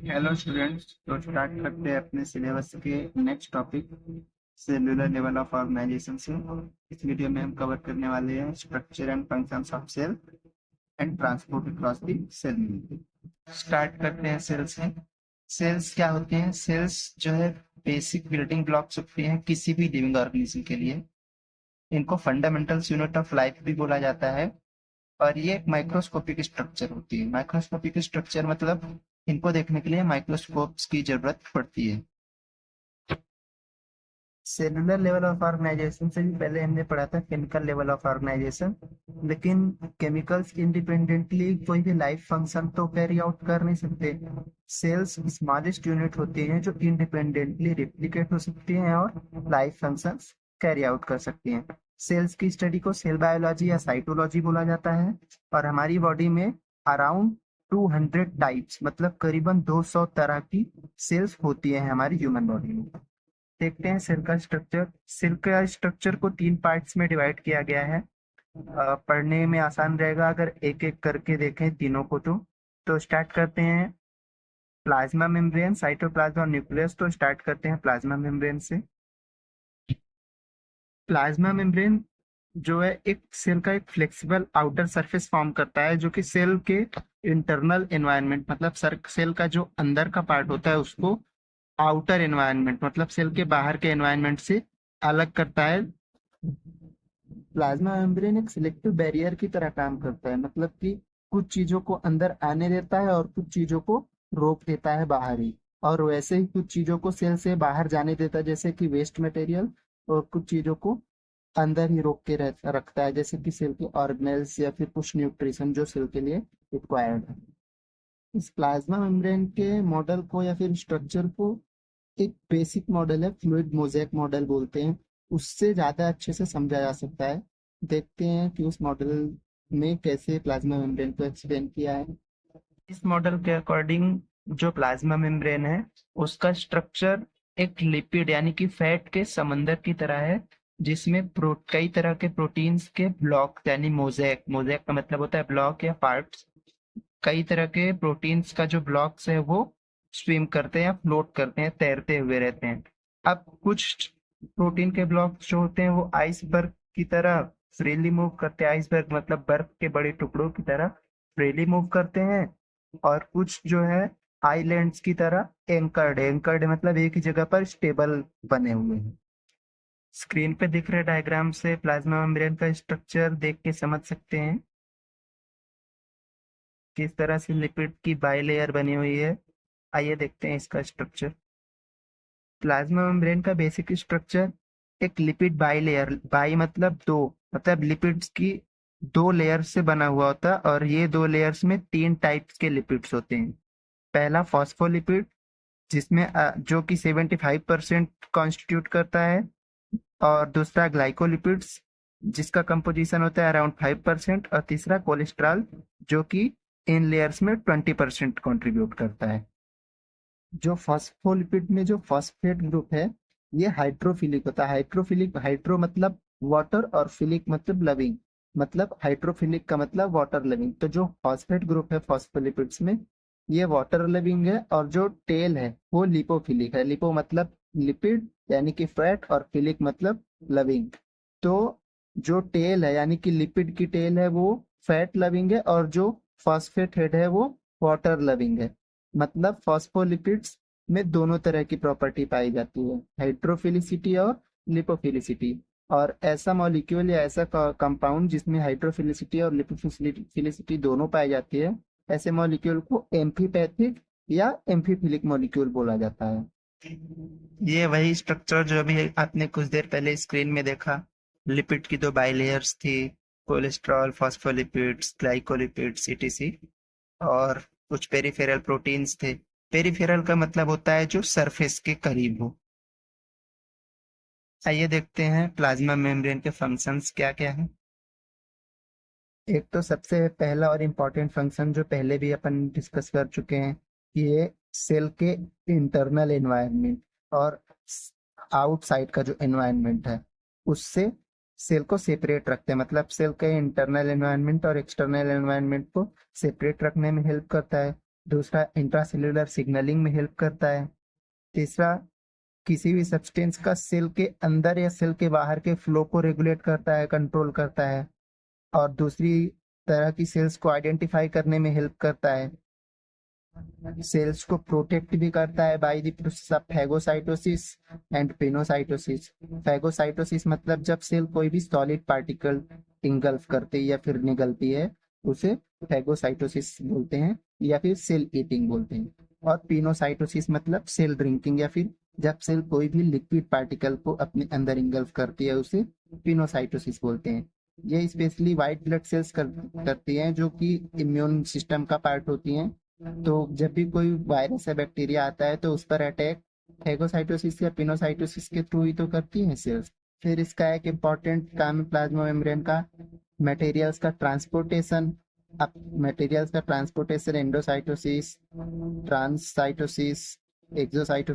Hello students. तो start करते हैं अपने सिलेबस के next topic cellular level of organization से। इस वीडियो में हम कवर करने वाले हैं structure and functions of cell and transport across the cell. Start करते हैं सेल से। सेल्स क्या होते हैं? सेल्स जो है बेसिक बिल्डिंग ब्लॉक्स होते हैं किसी भी लिविंग ऑर्गेनिज्म के लिए। इनको फंडामेंटल यूनिट ऑफ लाइफ भी बोला जाता है। और ये एक माइक्रोस्कोपिक स्ट्रक्चर होती है। माइक्रोस्कोपिक स्ट्रक्चर मतलब इनको देखने के लिए माइक्रोस्कोप्स की जरूरत पड़ती है। सेलुलर लेवल ऑफ ऑर्गेनाइजेशन से भी पहले हमने पढ़ा था केमिकल लेवल ऑफ ऑर्गेनाइजेशन। लेकिन केमिकल्स इंडिपेंडेंटली कोई भी लाइफ फंक्शन तो कैरी आउट कर नहीं सकते। सेल्स स्मॉलेस्ट यूनिट होती हैं जो इंडिपेंडेंटली रिप्लिकेट हो सकती हैं और लाइफ फंक्शंस कैरी आउट कर सकती हैं। सेल्स की स्टडी को सेल बायोलॉजी या साइटोलॉजी बोला जाता है। और हमारी बॉडी में अराउंड 200 टाइप्स मतलब करीबन 200 तरह की सेल्स होती है हमारी ह्यूमन बॉडी में। देखते हैं सेल का स्ट्रक्चर। सेल का स्ट्रक्चर को 3 पार्ट्स में डिवाइड किया गया है। पढ़ने में आसान रहेगा अगर एक एक करके देखें तीनों को। तो स्टार्ट करते हैं प्लाज्मा मेम्ब्रेन, साइटोप्लाज्म और न्यूक्लियस। तो स्टार्ट करते हैं प्लाज्मा मेम्ब्रेन से। प्लाज्मा मेम्ब्रेन जो है एक सेल का एक फ्लेक्सिबल आउटर सरफेस फॉर्म करता है जो कि सेल के इंटरनल एनवायरनमेंट मतलब सेल का जो अंदर का पार्ट होता है उसको आउटर एनवायरनमेंट मतलब सेल के बाहर के एनवायरनमेंट से अलग करता है। प्लाज्मा मेम्ब्रेन एक सिलेक्टिव बैरियर की तरह काम करता है मतलब कि कुछ चीजों को अंदर आने देता है और कुछ चीजों को रोक देता है बाहर ही। और वैसे ही कुछ चीजों को सेल से बाहर जाने देता है जैसे कि वेस्ट मटेरियल। और कुछ चीजों को अंदर ही रोक के रखता है जैसे कि सेल के ऑर्गेनेल्स या फिर कुछ न्यूट्रिशन जो सेल के लिए रिक्वायर्ड है। इस प्लाज्मा मेम्ब्रेन के मॉडल को या फिर स्ट्रक्चर को एक बेसिक मॉडल है, फ्लूइड मोज़ेक मॉडल बोलते हैं। उससे ज्यादा अच्छे से समझा जा सकता है। देखते हैं कि उस मॉडल में कैसे प्लाज्मा मेम्ब्रेन को एक्सप्लेन किया है। इस मॉडल के अकॉर्डिंग जो प्लाज्मा मेम्ब्रेन है उसका स्ट्रक्चर एक लिपिड यानी कि फैट के समंदर की तरह है जिसमें कई तरह के प्रोटीन्स के ब्लॉक यानी मोज़ेक, मोज़ेक का मतलब होता है ब्लॉक या पार्ट्स। कई तरह के प्रोटीन्स का जो ब्लॉक्स है वो स्विम करते हैं या फ्लोट करते हैं, तैरते हुए रहते हैं। अब कुछ प्रोटीन के ब्लॉक्स जो होते हैं वो आइसबर्ग की तरह फ्रीली मूव करते हैं। आइसबर्ग मतलब बर्फ के बड़े टुकड़ों की तरह फ्रीली मूव करते हैं। और कुछ जो है आइलैंड्स की तरह एंकर्ड, एंकर्ड मतलब एक ही जगह पर स्टेबल बने हुए हैं। स्क्रीन पे दिख रहे डायग्राम से प्लाज्मा मेम्ब्रेन का स्ट्रक्चर देख के समझ सकते हैं किस तरह से लिपिड की बाइलेयर बनी हुई है। आइए देखते हैं इसका स्ट्रक्चर। प्लाज्मा मेम्ब्रेन का बेसिक स्ट्रक्चर एक लिपिड बाइलेयर, बाई मतलब दो, मतलब लिपिड्स की दो लेयर से बना हुआ होता है। और ये दो लेयर्स में 3 टाइप्स के लिपिड्स होते हैं। पहला फॉस्फोलिपिड जिसमें जो कि 75% कॉन्स्टिट्यूट करता है। और दूसरा ग्लाइकोलिपिड्स जिसका कंपोजिशन होता है अराउंड 5%। और तीसरा कोलेस्ट्रॉल जो कि इन लेयर्स में 20% कंट्रीब्यूट करता है। जो फॉस्फोलिपिड में जो फॉस्फेट ग्रुप है ये हाइड्रोफिलिक होता है। हाइड्रोफिलिक, हाइड्रो मतलब वाटर और फिलिक मतलब लविंग, मतलब हाइड्रोफिलिक का मतलब वाटर लविंग। तो जो फॉस्फेट ग्रुप है फॉस्फोलिपिड्स में ये वाटर लविंग है। और जो टेल है वो लिपोफिलिक है। लिपो मतलब लिपिड यानी कि फैट और फिलिक मतलब लविंग। तो जो टेल है यानी कि लिपिड की टेल है वो फैट लविंग है और जो फॉस्फेट हेड है वो वाटर लविंग है। मतलब फॉस्फोलिपिड्स में दोनों तरह की प्रॉपर्टी पाई जाती है, हाइड्रोफिलिसिटी और लिपोफिलिसिटी। और ऐसा मॉलिक्यूल या ऐसा कंपाउंड जिसमें हाइड्रोफिलिसिटी और लिपोफिलिसिटी दोनों पाई जाती है ऐसे मॉलिक्यूल को एम्फीपैथिक या एम्फीफिलिक मॉलिक्यूल बोला जाता है। ये वही स्ट्रक्चर जो अभी आपने कुछ देर पहले स्क्रीन में देखा। लिपिड की दो बाइलेयर्स थी, कोलेस्ट्रॉल, फॉस्फोलिपिड्स, ग्लाइकोलिपिड्स, ईटीसी। और कुछ पेरिफेरल प्रोटीन्स थे। पेरिफेरल का मतलब होता है जो सरफेस के करीब हो। आइए देखते हैं प्लाज्मा मेम्ब्रेन के फंक्शंस क्या क्या हैं। एक तो सबसे पहला और इम्पोर्टेंट फंक्शन जो पहले भी अपन डिस्कस कर चुके हैं कि ये सेल के इंटरनल एनवायरनमेंट और आउटसाइड का जो एनवायरनमेंट है उससे सेल को सेपरेट रखते हैं। मतलब सेल के इंटरनल एनवायरनमेंट और एक्सटर्नल एनवायरनमेंट को सेपरेट रखने में हेल्प करता है। दूसरा इंट्रासेल्यूलर सिग्नलिंग में हेल्प करता है। तीसरा किसी भी सब्सटेंस का सेल के अंदर या सेल के बाहर के फ्लो को रेगुलेट करता है, कंट्रोल करता है। और दूसरी तरह की सेल्स को आइडेंटिफाई करने में हेल्प करता है। सेल्स को प्रोटेक्ट भी करता है by the process of phagocytosis and pinocytosis. Phagocytosis मतलब जब सेल कोई भी सॉलिड पार्टिकल इंगल्फ करती है या फिर निगलती है, उसे फैगोसाइटोसिस बोलते हैं या फिर सेल ईटिंग बोलते हैं। और पिनोसाइटोसिस मतलब सेल ड्रिंकिंग या फिर जब सेल कोई भी लिक्विड पार्टिकल को अपने अंदर इंगल्फ करती है, उसे पिनोसाइटोसिस बोलते हैं। ये स्पेशली व्हाइट ब्लड सेल्स करती हैं, जो कि इम्यून सिस्टम का पार्ट होती हैं। तो जब भी कोई वायरस या बैक्टीरिया आता है तो उस पर अटैक फैगोसाइटोसिस या पिनोसाइटोसिस के थ्रू ही तो करती हैं सेल्स। फिर इसका एक इम्पॉर्टेंट काम है प्लाज्मा मेम्ब्रेन का, मटेरियल्स का ट्रांसपोर्टेशन। अब मटेरियल्स का ट्रांसपोर्टेशन एंडोसाइटोसिस, ट्रांससाइटोसिस, एक्सोसाइटो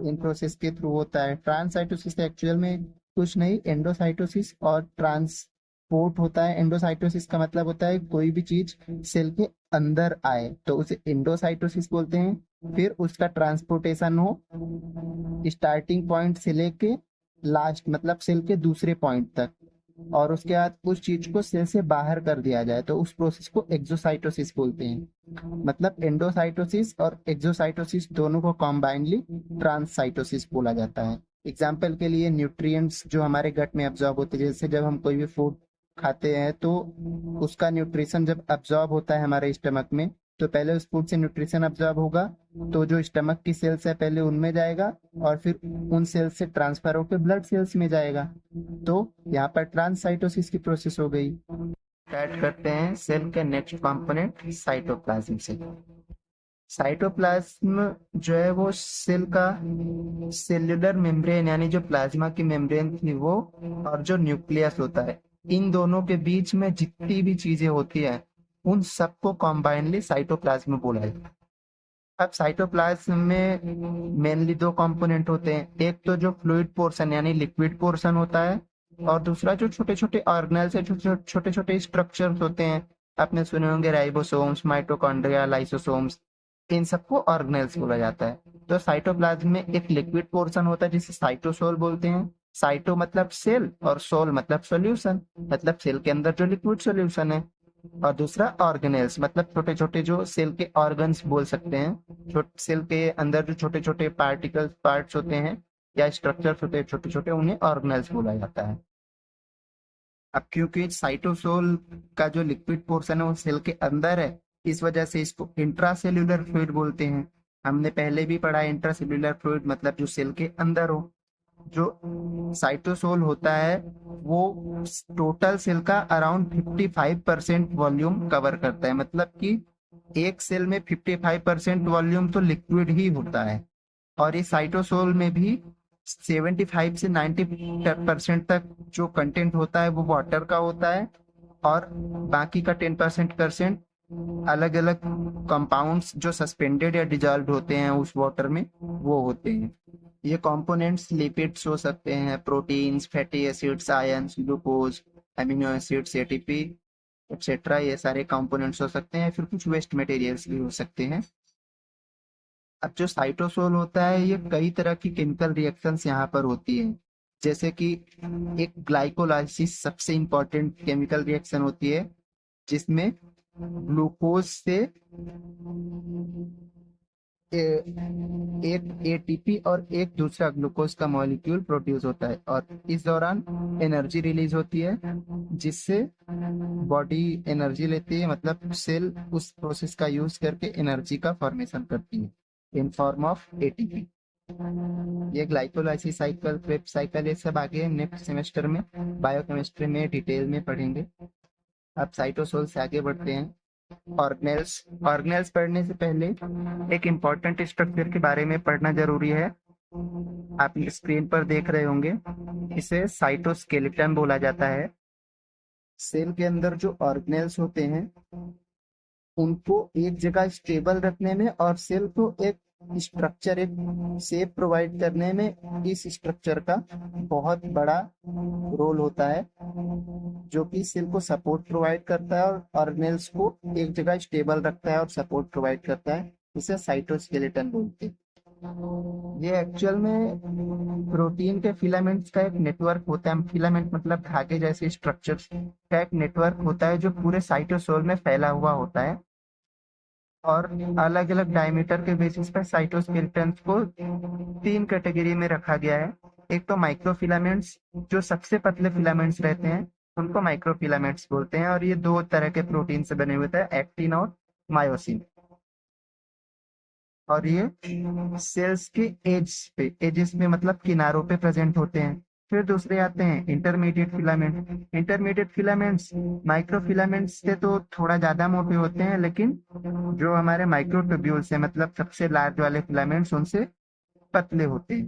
इन प्रोसेस के थ्रू होता है। ट्रांससाइटोसिस एक्चुअल में कुछ नहीं, एंडोसाइटोसिस और ट्रांसपोर्ट होता है। एंडोसाइटोसिस का मतलब होता है कोई भी चीज सेल के अंदर आए तो उसे एंडोसाइटोसिस बोलते हैं। फिर उसका ट्रांसपोर्टेशन हो स्टार्टिंग पॉइंट से लेके लास्ट मतलब सेल के दूसरे पॉइंट तक, और उसके बाद उस चीज को सेल से बाहर कर दिया जाए तो उस प्रोसेस को एक्सोसाइटोसिस बोलते हैं। मतलब एंडोसाइटोसिस और एक्सोसाइटोसिस दोनों को कॉम्बाइनली ट्रांससाइटोसिस बोला जाता है। एग्जाम्पल के लिए न्यूट्रिएंट्स जो हमारे गट में अब्जॉर्ब होते हैं, जैसे जब हम कोई भी फूड खाते हैं तो उसका न्यूट्रिशन जब अब्जॉर्ब होता है हमारे स्टमक में, तो पहले उस फूड से न्यूट्रिशन अब्जॉर्ब होगा, तो जो स्टमक की सेल्स है पहले उनमें जाएगा और फिर उन सेल्स से ट्रांसफर होकर ब्लड सेल्स में जाएगा। तो यहाँ पर ट्रांससाइटोसिस की प्रोसेस हो गई। स्टार्ट करते हैं सेल के नेक्स्ट कंपोनेंट साइटोप्लाज्म से। साइटोप्लाज्म जो है वो सेल का सेल्यूलर मेम्ब्रेन यानी जो प्लाज्मा की मेम्ब्रेन थी वो, और जो न्यूक्लियस होता है, इन दोनों के बीच में जितनी भी चीजें होती है उन सबको कॉम्बाइनली साइटोप्लाज्म बोला जाता है। अब साइटोप्लाज्म में मेनली दो कंपोनेंट होते हैं, एक तो जो फ्लूइड पोर्शन यानी लिक्विड पोर्शन होता है, और दूसरा जो छोटे छोटे ऑर्गेनेल्स है, छोटे छोटे स्ट्रक्चर्स होते हैं। आपने सुने होंगे राइबोसोम्स, माइटोकॉन्ड्रिया, लाइसोसोम्स, इन सबको ऑर्गेनेल्स बोला जाता है। तो साइटोप्लाज्म में एक लिक्विड पोर्शन होता है जिसे साइटोसोल बोलते हैं। साइटो मतलब सेल और सोल मतलब सॉल्यूशन, मतलब सेल के अंदर जो लिक्विड सॉल्यूशन है। और दूसरा ऑर्गेनेल्स मतलब छोटे छोटे जो सेल के ऑर्गन्स बोल सकते हैं, सेल के अंदर जो छोटे छोटे पार्टिकल्स पार्ट्स होते हैं या स्ट्रक्चर्स होते हैं छोटे छोटे, उन्हें ऑर्गेनेल्स बोला जाता है। अब क्योंकि साइटोसोल का जो लिक्विड पोर्शन है वो सेल के अंदर है, इस वजह से इसको इंट्रासेल्यूलर फ्लूइड बोलते हैं। हमने पहले भी पढ़ा है इंट्रासेल्यूलर फ्लूइड मतलब जो सेल के अंदर हो। जो साइटोसोल होता है वो टोटल सेल का अराउंड 55% वॉल्यूम कवर करता है, मतलब कि एक सेल में 55% वॉल्यूम तो लिक्विड ही होता है। और इस साइटोसोल में भी 75 से 90% तक जो कंटेंट होता है वो वाटर का होता है, और बाकी का 10% अलग अलग कंपाउंड्स जो सस्पेंडेड या डिजॉल्व होते हैं उस वाटर में वो होते हैं। ये कंपोनेंट्स लिपिड्स हो सकते हैं, proteins, fatty acids, ions, glucose, amino acids, ATP etcetera, ये सारे कंपोनेंट्स हो सकते हैं। फिर कुछ वेस्ट मटेरियल्स भी हो सकते हैं। अब जो साइटोसोल होता है ये कई तरह की केमिकल रिएक्शंस यहाँ पर होती है, जैसे कि एक ग्लाइकोलाइसिस सबसे इंपॉर्टेंट केमिकल रिएक्शन होती है, जिसमें ग्लूकोज से एक एटीपी और एक दूसरा ग्लूकोज का मॉलिक्यूल प्रोड्यूस होता है, और इस दौरान एनर्जी रिलीज होती है जिससे बॉडी एनर्जी लेती है, मतलब सेल उस प्रोसेस का यूज करके एनर्जी का फॉर्मेशन करती है इन फॉर्म ऑफ एटीपी। ये ग्लाइकोलाइसिस साइकिल, क्रेब्स साइकिल, ये सब आगे नेक्स्ट सेमेस्टर में बायोकेमिस्ट्री में डिटेल में पढ़ेंगे। अब साइटोसोल से आगे बढ़ते हैं। ऑर्गेनेल्स। ऑर्गेनेल्स पढ़ने से पहले एक इम्पॉर्टेंट स्ट्रक्चर के बारे में पढ़ना जरूरी है। आप स्क्रीन पर देख रहे होंगे, इसे साइटोस्केलेटन बोला जाता है। सेल के अंदर जो ऑर्गेनेल्स होते हैं उनको एक जगह स्टेबल रखने में और सेल को एक स्ट्रक्चर एक शेप प्रोवाइड करने में इस स्ट्रक्चर का बहुत बड़ा रोल होता है, जो कि सेल को सपोर्ट प्रोवाइड करता है और ऑर्गेनेल्स को एक जगह स्टेबल रखता है और सपोर्ट प्रोवाइड करता है। इसे साइटोस्केलेटन बोलते हैं। ये एक्चुअल में प्रोटीन के फिलामेंट्स का एक नेटवर्क होता है। फिलामेंट मतलब धागे जैसे स्ट्रक्चर्स का एक नेटवर्क होता है जो पूरे साइटोसोल में फैला हुआ होता है, और अलग अलग डायमीटर के बेसिस पर साइटोस्केलेटन्स को 3 कैटेगरी में रखा गया है। एक तो माइक्रोफिलामेंट्स, जो सबसे पतले फिलामेंट्स रहते हैं उनको माइक्रोफिलामेंट्स बोलते हैं, और ये 2 तरह के प्रोटीन से बने हुए थे, एक्टिन और मायोसिन। और ये सेल्स के एजेस पे मतलब किनारों पे प्रेजेंट होते हैं। फिर दूसरे आते हैं intermediate filament. Intermediate filaments microfilaments से तो थोड़ा ज्यादा मोटे होते हैं, लेकिन जो हमारे माइक्रोट्यूब्यूल्स है मतलब सबसे लार्ज वाले फिलामेंट्स उनसे पतले होते हैं,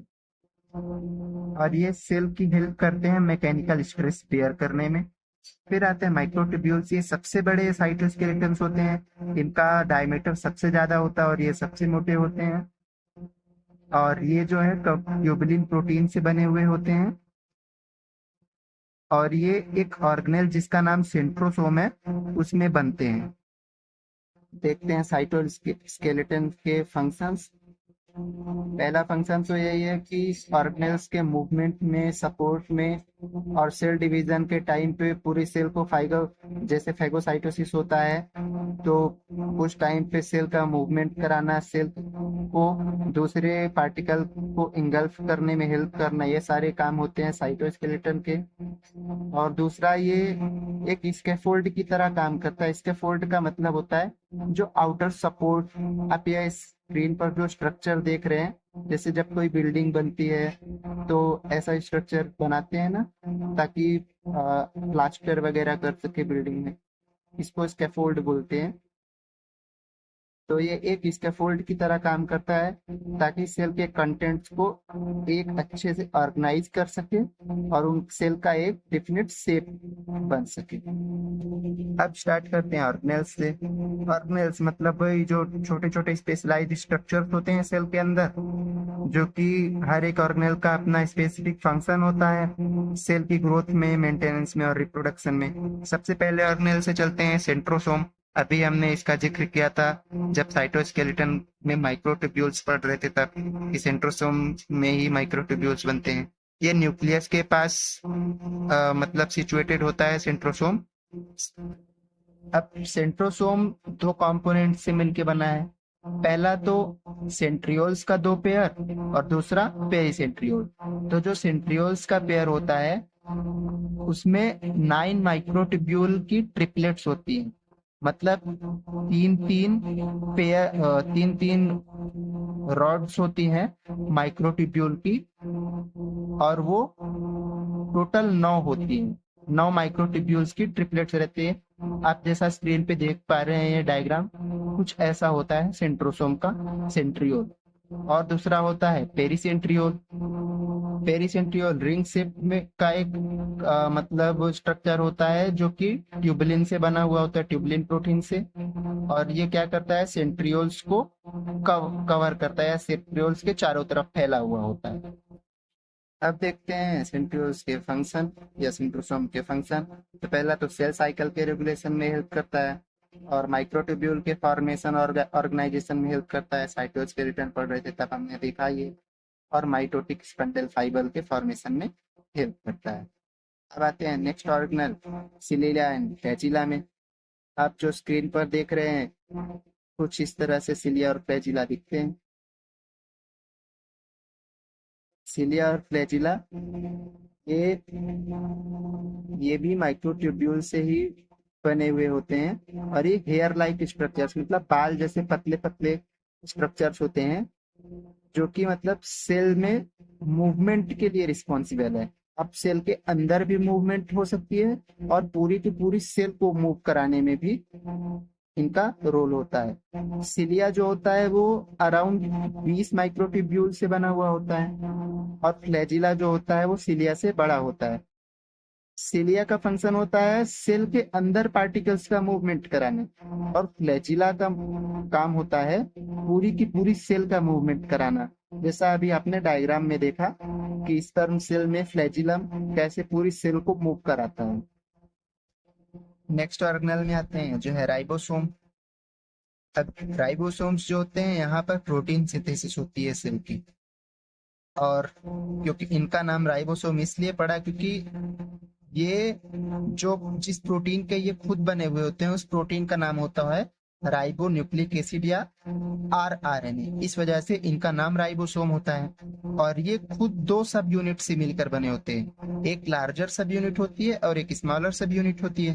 और ये सेल की हेल्प करते हैं मैकेनिकल स्ट्रेस बेयर करने में। फिर आते हैं माइक्रोट्यूब्यूल्स। ये सबसे बड़े साइटोस्केलेटन्स होते हैं, इनका डायमीटर सबसे ज्यादा होता है और ये सबसे मोटे होते हैं, और ये जो है ट्यूबुलिन प्रोटीन से बने हुए होते हैं। और ये एक ऑर्गेनेल जिसका नाम सेंट्रोसोम है उसमें बनते हैं। देखते हैं साइटोस्केलेटन के फंक्शंस। पहला फंक्शन तो यही है कि ऑर्गेनेल्स के मूवमेंट में, सपोर्ट में और सेल डिवीजन के टाइम पे पूरी सेल को जैसे फैगोसाइटोसिस होता है तो उस टाइम पे सेल का मूवमेंट कराना, सेल को दूसरे पार्टिकल को इंगल्फ करने में हेल्प करना, ये सारे काम होते हैं साइटोस्केलेटन के। और दूसरा, ये एक स्कैफोल्ड की तरह काम करता है। स्कैफोल्ड का मतलब होता है जो आउटर सपोर्ट। आप ये स्क्रीन पर जो स्ट्रक्चर देख रहे हैं, जैसे जब कोई बिल्डिंग बनती है तो ऐसा स्ट्रक्चर बनाते हैं ना, ताकि प्लास्टर वगैरह कर सके बिल्डिंग में, इसको स्कैफोल्ड बोलते हैं। तो ये एक स्कैफोल्ड की तरह काम करता है ताकि सेल के कंटेंट्स को एक अच्छे से ऑर्गेनाइज कर सके और उन सेल का एक डेफिनेट शेप बन सके। अब स्टार्ट करते हैं ऑर्गेनेल्स से। ऑर्गेनेल्स मतलब वही जो छोटे छोटे स्पेशलाइज्ड स्ट्रक्चर्स होते हैं सेल के अंदर, जो कि हर एक ऑर्गेनेल का अपना स्पेसिफिक फंक्शन होता है सेल की ग्रोथ में, मेंटेनेंस में और रिप्रोडक्शन में। सबसे पहले ऑर्गेनेल से चलते हैं सेंट्रोसोम। अभी हमने इसका जिक्र किया था जब साइटोस्केलेटन में माइक्रोट्यूब्यूल्स पढ़ रहे थे, तब कि सेंट्रोसोम में ही माइक्रोट्यूब्यूल्स बनते हैं। ये न्यूक्लियस के पास मतलब सिचुएटेड होता है सेंट्रोसोम। अब सेंट्रोसोम 2 कंपोनेंट से मिलके बना है। पहला तो सेंट्रियोल्स का 2 पेयर और दूसरा पेरिसेंट्रियोल। तो जो सेंट्रियोल्स का पेयर होता है उसमें 9 माइक्रोट्यूब्यूल की ट्रिपलेट्स होती हैं, मतलब तीन तीन तीन तीन रॉड्स होती हैं माइक्रोट्यूब्यूल की, और वो टोटल 9 होती है। 9 माइक्रोट्यूब्यूल्स की ट्रिपलेट्स रहते हैं। आप जैसा स्क्रीन पे देख पा रहे हैं ये डायग्राम, कुछ ऐसा होता है सेंट्रोसोम का सेंट्रियोल। और दूसरा होता है पेरिसेंट्रियोल। पेरिसेंट्रियोल रिंग शेप में का एक मतलब स्ट्रक्चर होता है जो कि ट्यूबुलिन से बना हुआ होता है, ट्यूबुलिन प्रोटीन से। और ये क्या करता है, सेंट्रियोल्स को कवर करता है, सेंट्रियोल्स के चारों तरफ फैला हुआ होता है। अब देखते हैं सेंट्रियोल्स के फंक्शन या सेंट्रोसोम के फंक्शन। तो पहला तो सेल साइकिल के रेगुलेशन में हेल्प करता है, और माइक्रोट्यूब्यूल के फॉर्मेशन और ऑर्गेनाइजेशन में हेल्प करता है। साइटोस्केलेटन पढ़ रहे थे तब हमने देखा ये। और माइटोटिक स्पंडल फाइबर के फॉर्मेशन में हेल्प करता है। अब आते हैं next organelle, cilia and flagella में। आप जो स्क्रीन पर देख रहे हैं कुछ इस तरह से सिलिया और फ्लैजिला दिखते हैं। सिलिया और फ्लैजिला ये ये भी माइक्रोट्यूब्यूल से ही बने हुए होते हैं, और ये हेयर लाइक स्ट्रक्चर्स मतलब बाल जैसे पतले पतले स्ट्रक्चर्स होते हैं, जो कि मतलब सेल में मूवमेंट के लिए रिस्पॉन्सिबल है। अब सेल के अंदर भी मूवमेंट हो सकती है और पूरी की पूरी सेल को मूव कराने में भी इनका रोल होता है। सिलिया जो होता है वो अराउंड 20 माइक्रोट्यूब्यूल से बना हुआ होता है, और फ्लैजिला जो होता है वो सिलिया से बड़ा होता है। सिलिया का फंक्शन होता है सेल के अंदर पार्टिकल्स का मूवमेंट कराना, और फ्लैजिला का काम होता है पूरी की पूरी सेल का मूवमेंट कराना। जैसा अभी आपने डायग्राम में देखा कि स्पर्म सेल में फ्लैजिलम कैसे पूरी सेल को मूव कराता है। नेक्स्ट ऑर्गेनेल में आते हैं जो है राइबोसोम। अब राइबोसोम्स जो होते हैं यहाँ पर प्रोटीन सिंथेसिस होती है सेल की, और क्योंकि इनका नाम राइबोसोम इसलिए पड़ा क्योंकि ये जो जिस प्रोटीन के ये खुद बने हुए होते हैं उस प्रोटीन का नाम होता है राइबो न्यूक्लिक एसिड या आरआरएनए। इस वजह से इनका नाम राइबोसोम होता है। और ये खुद दो सब यूनिट से मिलकर बने होते हैं, एक लार्जर सब यूनिट होती है और एक स्मॉलर सब यूनिट होती है।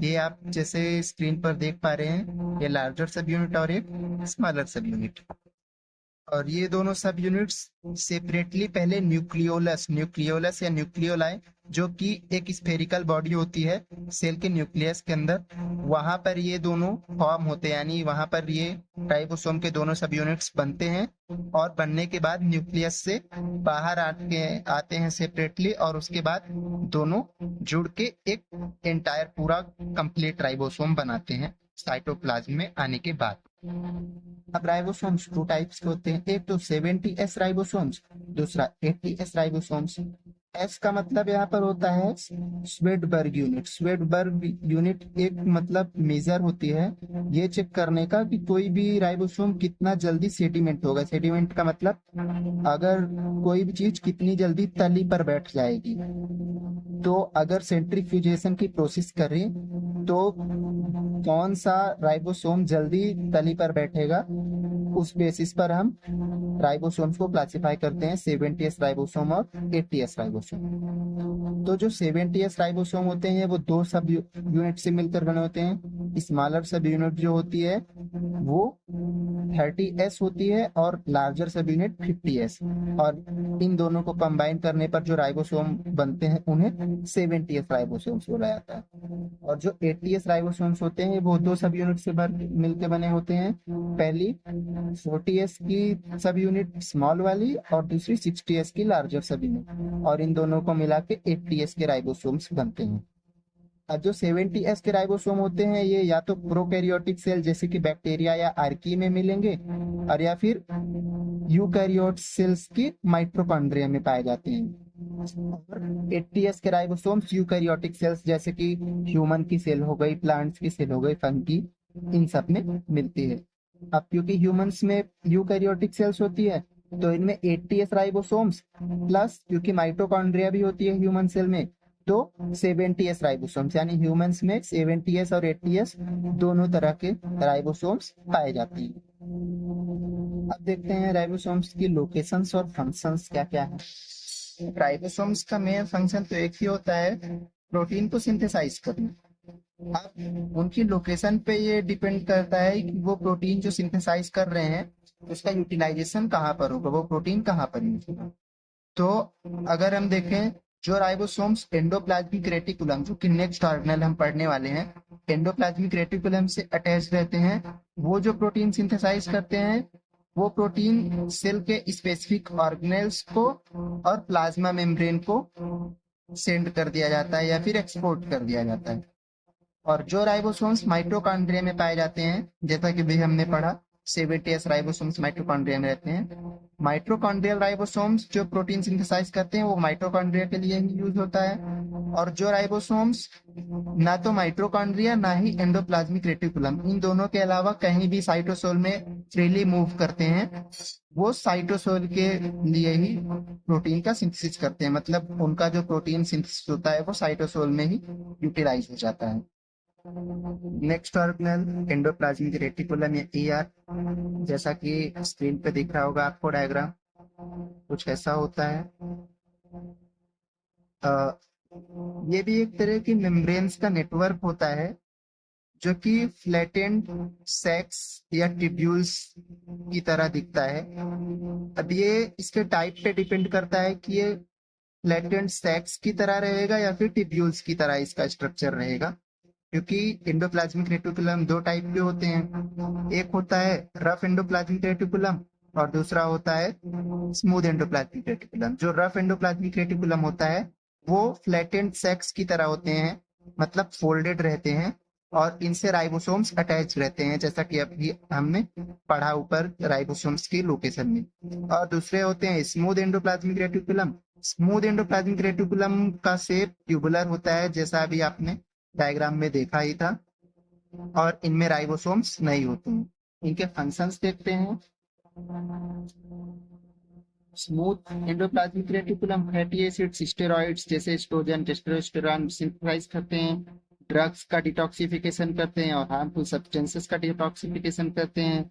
ये आप जैसे स्क्रीन पर देख पा रहे हैं, ये लार्जर सब यूनिट और एक स्मॉलर सब यूनिट। और ये दोनों सब यूनिट्स सेपरेटली पहले न्यूक्लियोलस न्यूक्लियोलस या न्यूक्लियोलाई, जो कि एक स्फेरिकल बॉडी होती है सेल के न्यूक्लियस के अंदर, वहां पर ये दोनों फॉर्म होते हैं, यानी वहां पर ये राइबोसोम के दोनों सब यूनिट्स बनते हैं। और बनने के बाद न्यूक्लियस से बाहर आते हैं सेपरेटली, और उसके बाद दोनों जुड़ के एक एंटायर पूरा कंप्लीट राइबोसोम बनाते हैं साइटोप्लाज्म में आने के बाद। अब राइबोसोम्स टू टाइप्स के होते हैं, एक तो 70S राइबोसोम्स, दूसरा 80S राइबोसोम्स। एस का मतलब यहाँ पर होता है स्वेडबर्ग यूनिट। स्वेडबर्ग यूनिट एक मतलब मेजर होती है ये चेक करने का कि कोई भी राइबोसोम कितना जल्दी सेडिमेंट होगा। सेडिमेंट का मतलब अगर कोई भी चीज कितनी जल्दी तली पर बैठ जाएगी। तो अगर सेंट्रीफ्यूजेशन की प्रोसेस करें तो कौन सा राइबोसोम जल्दी तली पर बैठेगा, उस बेसिस पर हम राइबोसोम्स को क्लासिफाई करते हैं 70S राइबोसोम और 80S राइबोसोम। तो जो 70S राइबोसोम होते हैं वो दो सब यूनिट से मिलकर बने होते हैं। स्मॉलर सब यूनिट जो होती है वो 30S होती है और लार्जर सब यूनिट 50S, और इन दोनों को कंबाइन करने पर जो राइबोसोम बनते हैं उन्हें 70S राइबोसोम्स बोला जाता है। और जो 80S राइबोसोम्स होते हैं वो दो सब यूनिट से मिलकर बने होते हैं। पहली 40S की सब यूनिट स्मॉल वाली और दूसरी 60S की लार्जर सब यूनिट, और इन दोनों को मिला के 80S के राइबोसोम्स बनते हैं। अब जो 70S के राइबोसोम होते हैं ये या तो प्रोकैरियोटिक सेल जैसे कि बैक्टीरिया या आर्की में मिलेंगे, और या फिर यूकैरियोट सेल्स की माइटोकॉन्ड्रिया में पाए जाते हैं। और 80S के राइबोसोम्स यूकैरियोटिक सेल्स जैसे कि ह्यूमन की सेल हो गई, प्लांट्स की सेल हो गई, फंगी, इन सब में मिलती है। अब क्योंकि ह्यूमंस में यूकैरियोटिक सेल्स होती है तो इनमें 80S राइबोसोम्स प्लस क्योंकि माइटोकॉन्ड्रिया भी होती है ह्यूमन सेल में तो 70S राइबोसोम्स, यानी ह्यूमंस में 70S और 80S दोनों तरह के राइबोसोम्स पाए जाते हैं। अब देखते हैं राइबोसोम्स की लोकेशंस और फंक्शंस क्या क्या है। राइबोसोम्स का मेन फंक्शन तो एक ही होता है, प्रोटीन को सिंथेसाइज करना। अब उनकी लोकेशन पे ये डिपेंड करता है कि वो प्रोटीन जो सिंथेसाइज कर रहे हैं उसका यूटिलाइजेशन कहाँ पर होगा, वो प्रोटीन कहाँ पर यूज होगा। तो अगर हम देखें जो राइबोसोम्स एंडोप्लाज्मिक रेटिकुलम, जो कि नेक्स्ट ऑर्गेनेल हम पढ़ने वाले हैं, एंडोप्लाज्मिक रेटिकुलम से अटैच रहते हैं, वो जो प्रोटीन सिंथेसाइज करते हैं वो प्रोटीन सेल के स्पेसिफिक ऑर्गेनेल्स को और प्लाज्मा मेम्ब्रेन को सेंड कर दिया जाता है या फिर एक्सपोर्ट कर दिया जाता है। और जो राइबोसोम्स माइटोकॉन्ड्रिया में पाए जाते हैं, जैसा कि भी हमने पढ़ा 70S राइबोसोम्स माइटोकॉन्ड्रिया में रहते हैं। माइटोकॉन्ड्रियल राइबोसोम्स जो प्रोटीन सिंथेसाइज करते हैं वो माइटोकॉन्ड्रिया के लिए ही यूज होता है। और जो राइबोसोम्स ना तो माइटोकॉन्ड्रिया ना ही एंडोप्लाज्मिक रेटिकुलम, इन दोनों के अलावा कहीं भी साइटोसोल में फ्रीली मूव करते हैं, वो साइटोसोल के लिए ही प्रोटीन का सिंथेसिस करते हैं। मतलब उनका जो प्रोटीन सिंथेसिस होता है वो साइटोसोल में ही यूटिलाइज हो जाता है। नेक्स्ट ऑर्गेनेल एंडोप्लाज्मिक रेटिकुलम या ईआर, जैसा कि स्क्रीन पे दिख रहा होगा आपको डायग्राम, कुछ ऐसा होता है। अ, ये भी एक तरह की मेम्ब्रेन्स का नेटवर्क होता है जो कि फ्लैटेंड सैक्स या ट्यूब्यूल्स की तरह दिखता है। अब ये इसके टाइप पे डिपेंड करता है कि ये फ्लैटेंड सैक्स की तरह रहेगा या फिर ट्यूब्यूल्स की तरह इसका स्ट्रक्चर रहेगा, क्योंकि एंडोप्लाज्मिक रेटिकुलम दो टाइप के होते हैं, एक होता है रफ एंडोप्लाज्मिक रेटिकुलम और दूसरा होता है स्मूथ एंडोप्लाज्मिक रेटिकुलम। जो रफ एंडोप्लाज्मिक रेटिकुलम होता है वो फ्लैटेंड सेक्स की तरह होते हैं, मतलब फोल्डेड रहते हैं, और इनसे राइबोसोम्स अटैच रहते हैं, जैसा कि अभी हमने पढ़ा ऊपर राइबोसोम्स की लोकेशन में। और दूसरे होते हैं smooth endoplasmic reticulum. Smooth endoplasmic reticulum का शेप ट्यूबुलर होता है, जैसा अभी आपने डायग्राम में देखा ही था, और इनमें राइबोसोम्स नहीं होते हैं। इनके फंक्शंस देखते हैं। Smooth endoplasmic reticulum fatty acids, steroids जैसे एस्ट्रोजन, टेस्टोस्टेरोन सिंथेसाइज करते हैं, ड्रग्स का डिटॉक्सिफिकेशन करते हैं और हार्मफुल सब्सटेंसेस का डिटॉक्सिफिकेशन करते हैं,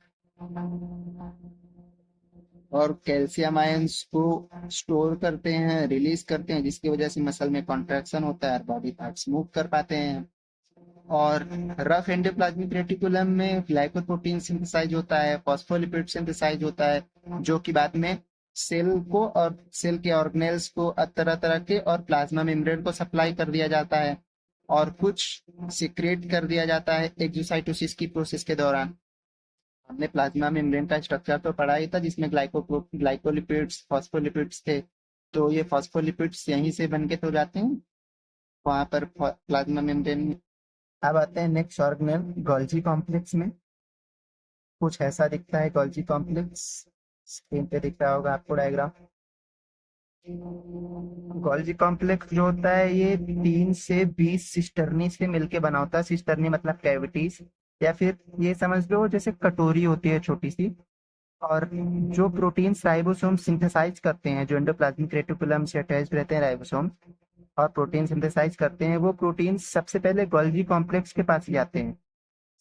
और कैल्शियम आयंस को स्टोर करते हैं, रिलीज करते हैं, जिसकी वजह से मसल में कॉन्ट्रैक्शन होता है और बॉडी पार्ट्स मूव कर पाते हैं। और रफ एंडोप्लाज्मिक रेटिकुलम में ग्लाइकोप्रोटीन सिंथेसाइज होता है, फॉस्फोलिपिड सिंथेसाइज होता है, जो कि बाद में सेल को और सेल के ऑर्गेनेल्स को तरह तरह के और प्लाज्मा मेम्ब्रेन को सप्लाई कर दिया जाता है, और कुछ सिक्रेट कर दिया जाता है एक्सोसाइटोसिस की प्रोसेस के दौरान। हमने प्लाज्मा मेम्ब्रेन का स्ट्रक्चर तो पढ़ा ही था, जिसमें ग्लाइकोलिपिड्स फॉस्फोलिपिड्स थे। तो ये फॉस्फोलिपिड्स यहीं से बन के तो जाते हैं वहां पर प्लाज्मा मेम्ब्रेन में। अब आते हैं नेक्स्ट ऑर्गेनेल गोल्जी कॉम्प्लेक्स में। कुछ ऐसा दिखता है गोल्जी कॉम्प्लेक्स, स्क्रीन पे दिख रहा होगा आपको डायग्राम। गोल्जी कॉम्प्लेक्स जो होता है ये 3 से 20 सिस्टर्नी से मिलके बना होता है। सिस्टर्नी मतलब कैविटीज, या फिर ये समझ लो जैसे कटोरी होती है छोटी सी। और जो प्रोटीन राइबोसोम सिंथेसाइज करते हैं, जो एंडोप्लाज्मिक रेटिकुलम से अटैच रहते हैं राइबोसोम, और प्रोटीन सिंथेसाइज करते हैं, वो प्रोटीन सबसे पहले गोल्जी कॉम्प्लेक्स के पास ही आते हैं।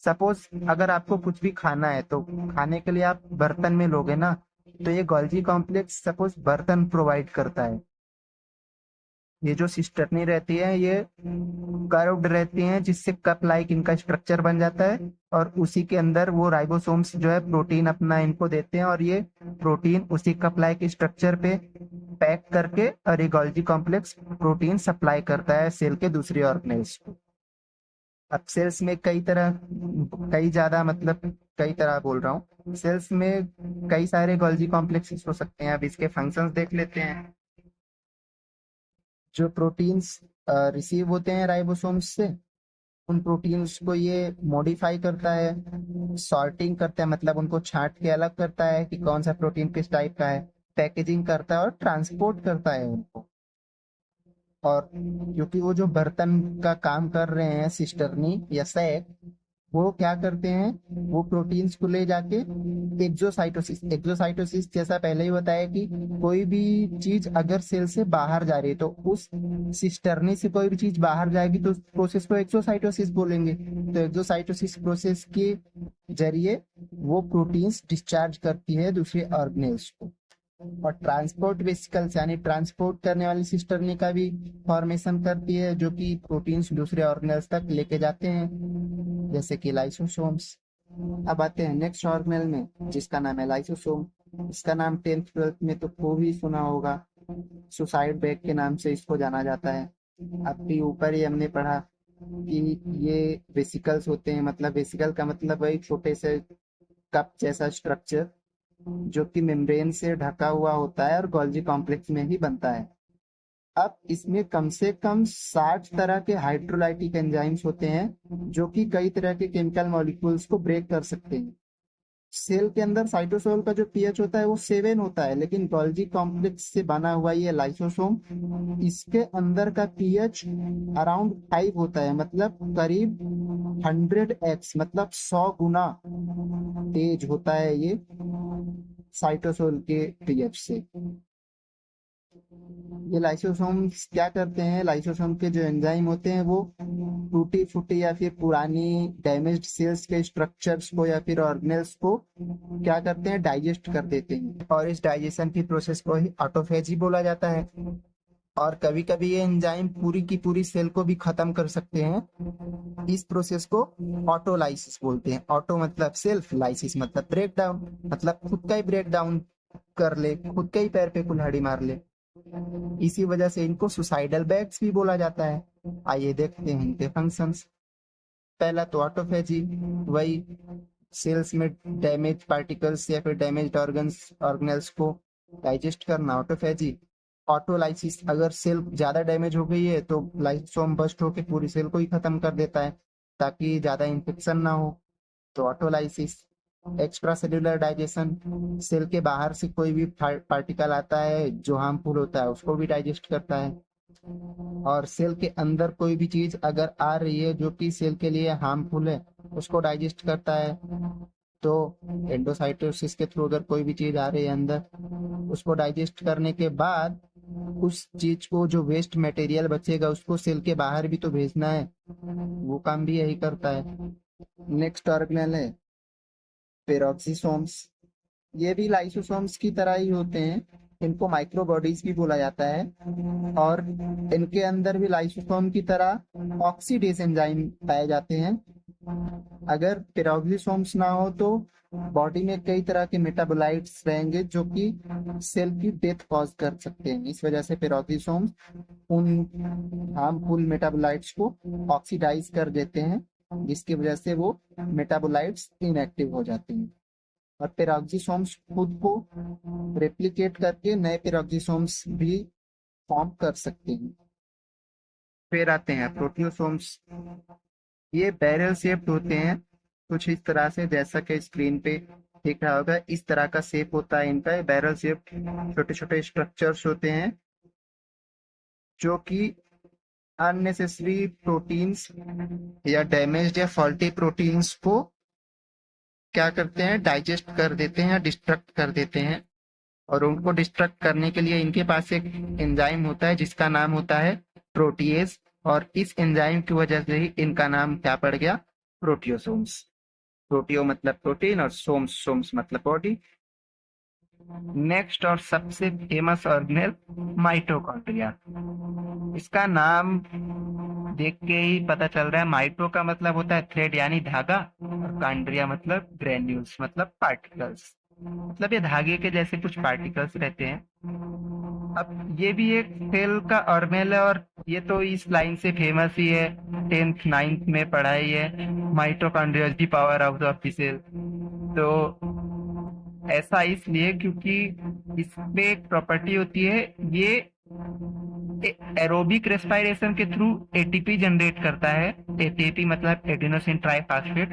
सपोज अगर आपको कुछ भी खाना है तो खाने के लिए आप बर्तन में लोगे ना, तो ये गोल्जी कॉम्प्लेक्स सपोज बर्तन प्रोवाइड करता है। ये जो सिस्टर्नी रहती है ये कर्व्ड रहती हैं, जिससे कप लाइक इनका स्ट्रक्चर बन जाता है, और उसी के अंदर वो राइबोसोम्स जो है प्रोटीन अपना इनको देते हैं, और ये प्रोटीन उसी कप लाइक स्ट्रक्चर पे पैक करके और ये गोल्जी कॉम्प्लेक्स प्रोटीन सप्लाई करता है सेल के दूसरे ऑर्गेनेल्स को। अब सेल्स में कई तरह, कई ज्यादा मतलब कई तरह बोल रहा हूँ, सेल्स में कई सारे गोल्जी कॉम्प्लेक्सेस हो सकते हैं। अब इसके फंक्शंस देख लेते हैं। जो प्रोटीन्स रिसीव होते हैं राइबोसोम्स से, उन प्रोटीन्स को ये मॉडिफाई करता है, सॉर्टिंग करता है, मतलब उनको छांट के अलग करता है कि कौन सा प्रोटीन किस टाइप का है, पैकेजिंग करता है और ट्रांसपोर्ट करता है उनको। और क्योंकि वो जो बर्तन का काम कर रहे हैं सिस्टर्नी या सैक, वो क्या करते हैं, वो प्रोटीन्स को ले जाके एक्सोसाइटोसिस, एक्सोसाइटोसिस जैसा पहले ही बताया कि कोई भी चीज अगर सेल से बाहर जा रही है तो उस सिस्टर्नी से कोई भी चीज बाहर जाएगी तो उस प्रोसेस को एक्सोसाइटोसिस बोलेंगे। तो एक्सोसाइटोसिस प्रोसेस के जरिए वो प्रोटीन्स डिस्चार्ज करती है दूसरे ऑर्गेनेल्स को। और ट्रांसपोर्ट वेसिकल्स यानी ट्रांसपोर्ट करने वाली सिस्टर्नी का भी फॉर्मेशन करती है, जो कि प्रोटीन्स दूसरे ऑर्गेनेल्स तक लेके जाते हैं, जैसे कि लाइसोसोम्स। अब आते हैं नेक्स्ट ऑर्गेनेल में, जिसका नाम है लाइसोसोम। इसका नाम 10th 12th में तो खूब ही सुना होगा, सुसाइड बैग के नाम से इसको जाना जाता है। अभी ऊपर ही हमने पढ़ा कि ये वेसिकल्स होते हैं, मतलब वेसिकल का मतलब वही छोटे से कप जैसा स्ट्रक्चर जो कि मेम्ब्रेन से ढका हुआ होता है और गोल्जी कॉम्प्लेक्स में ही बनता है। अब इसमें कम से कम 60 तरह के हाइड्रोलाइटिक एंजाइम्स होते हैं, जो कि कई तरह के केमिकल मॉलिक्यूल्स को ब्रेक कर सकते हैं। सेल के अंदर साइटोसोल का जो पीएच होता है वो 7 होता है, लेकिन गोल्जी कॉम्प्लेक्स से बना हुआ ये लाइसोसोम, इसके अंदर का पीएच अराउंड 5 होता है, मतलब करीब 100x मतलब 100 गुना तेज होता है ये साइटोसोल के पीएच से। ये लाइसोसोम क्या करते हैं, लाइसोसोम के जो एंजाइम होते हैं वो टूटी फूटी या फिर पुरानी डैमेज्ड सेल्स के स्ट्रक्चर्स को या फिर ऑर्गेनेल्स को क्या करते हैं, डाइजेस्ट कर देते हैं, और इस डाइजेशन की प्रोसेस को ही ऑटोफेजी बोला जाता है। और कभी कभी ये एंजाइम पूरी की पूरी सेल को भी खत्म कर सकते हैं। इस प्रोसेस को ऑटोलाइसिस बोलते हैं। ऑटो मतलब सेल्फ, लाइसिस मतलब ब्रेक डाउन, मतलब खुद का ही ब्रेक डाउन कर ले, खुद के ही पैर पे कुल्हाड़ी मार ले। इसी वजह से इनको सुसाइडल बैग्स भी बोला जाता है। आइए देखते हैं इनके फंक्शंस। पहला तो ऑटोफेजी, वही सेल्स में डैमेज पार्टिकल्स या फिर डैमेज्ड ऑर्गन्स ऑर्गेनेल्स को डाइजेस्ट करना, ऑटोफेजी। ऑटोलाइसिस, अगर सेल ज्यादा डैमेज हो गई है तो लाइसोसोम बस्ट होकर पूरी सेल को ही खत्म कर देता है ताकि ज्यादा इन्फेक्शन ना हो, तो autolysis. Extra cellular digestion, cell के बाहर से कोई भी पार्टिकल आता है जो हार्मफुल होता है उसको भी डाइजेस्ट करता है, और सेल के अंदर कोई भी चीज अगर आ रही है जो कि सेल के लिए हार्मफुल है उसको डाइजेस्ट करता है। तो एंडोसाइटोसिस के थ्रू अगर कोई भी चीज आ रही है अंदर, उसको डाइजेस्ट करने के बाद उस चीज को जो वेस्ट मटेरियल बचेगा उसको सेल के बाहर भी तो भेजना है, वो काम भी यही करता है। नेक्स्ट ऑर्गेनेल है पेरोक्सिसोम्स। ये भी लाइसोसोम्स की तरह ही होते हैं, इनको माइक्रो बॉडीज भी बोला जाता है, और इनके अंदर भी लाइसोसोम की तरह ऑक्सीडेज एंजाइम पाए जाते हैं। अगर पेरोक्सिसोम्स ना हो तो बॉडी में कई तरह के मेटाबोलाइट्स रहेंगे जो कि सेल की डेथ कॉज कर सकते हैं। इस वजह से पेरोक्सिसोम्स उन हार्मफुल मेटाबोलाइट्स को ऑक्सीडाइज कर देते हैं, जिसकी वजह से वो मेटाबोलाइट्स इनएक्टिव हो जाते हैं, और पेरोक्सिसोम्स खुद को रेप्लिकेट करके नए पेरोक्सिसोम्स भी फॉर्म कर सकते हैं। फिर आते हैं प्रोटियोसोम्स। ये बैरल शेप्ड होते हैं कुछ इस तरह से, जैसा कि स्क्रीन पे दिख रहा होगा इस तरह का शेप होता है इनका। बैरल शेप्ड छोटे छोटे स्ट्रक्चर्स होते हैं जो कि अननेसेसरी प्रोटीन्स या डैमेज्ड या फॉल्टी प्रोटीन्स को क्या करते हैं, डाइजेस्ट कर देते हैं, डिस्ट्रक्ट कर देते हैं। और उनको डिस्ट्रक्ट करने के लिए इनके पास एक एंजाइम होता है जिसका नाम होता है प्रोटीएज, और इस एंजाइम की वजह से ही इनका नाम क्या पड़ गया, प्रोटियोसोम्स। प्रोटियो मतलब प्रोटीन और सोम्स सोम्स मतलब बॉडी। नेक्स्ट और सबसे फेमस ऑर्गेनेल माइटोकॉन्ड्रिया। इसका नाम देख के ही पता चल रहा है, माइटो का मतलब होता है थ्रेड यानी धागा, और कॉन्ड्रिया मतलब ग्रेन्यूल्स मतलब पार्टिकल्स, मतलब ये धागे के जैसे कुछ पार्टिकल्स रहते हैं। अब ये भी एक सेल का ऑर्गेनेल है, और ये तो इस लाइन से फेमस ही है, 10th 9th में पढ़ाई है, mitochondria is the power house of the cell. तो ऐसा इसलिए क्योंकि इसमें एक प्रॉपर्टी होती है, ये एरोबिक रेस्पिरेशन के थ्रू एटीपी जनरेट करता है। एटीपी मतलब एडिनोसिन ट्राइफॉस्फेट,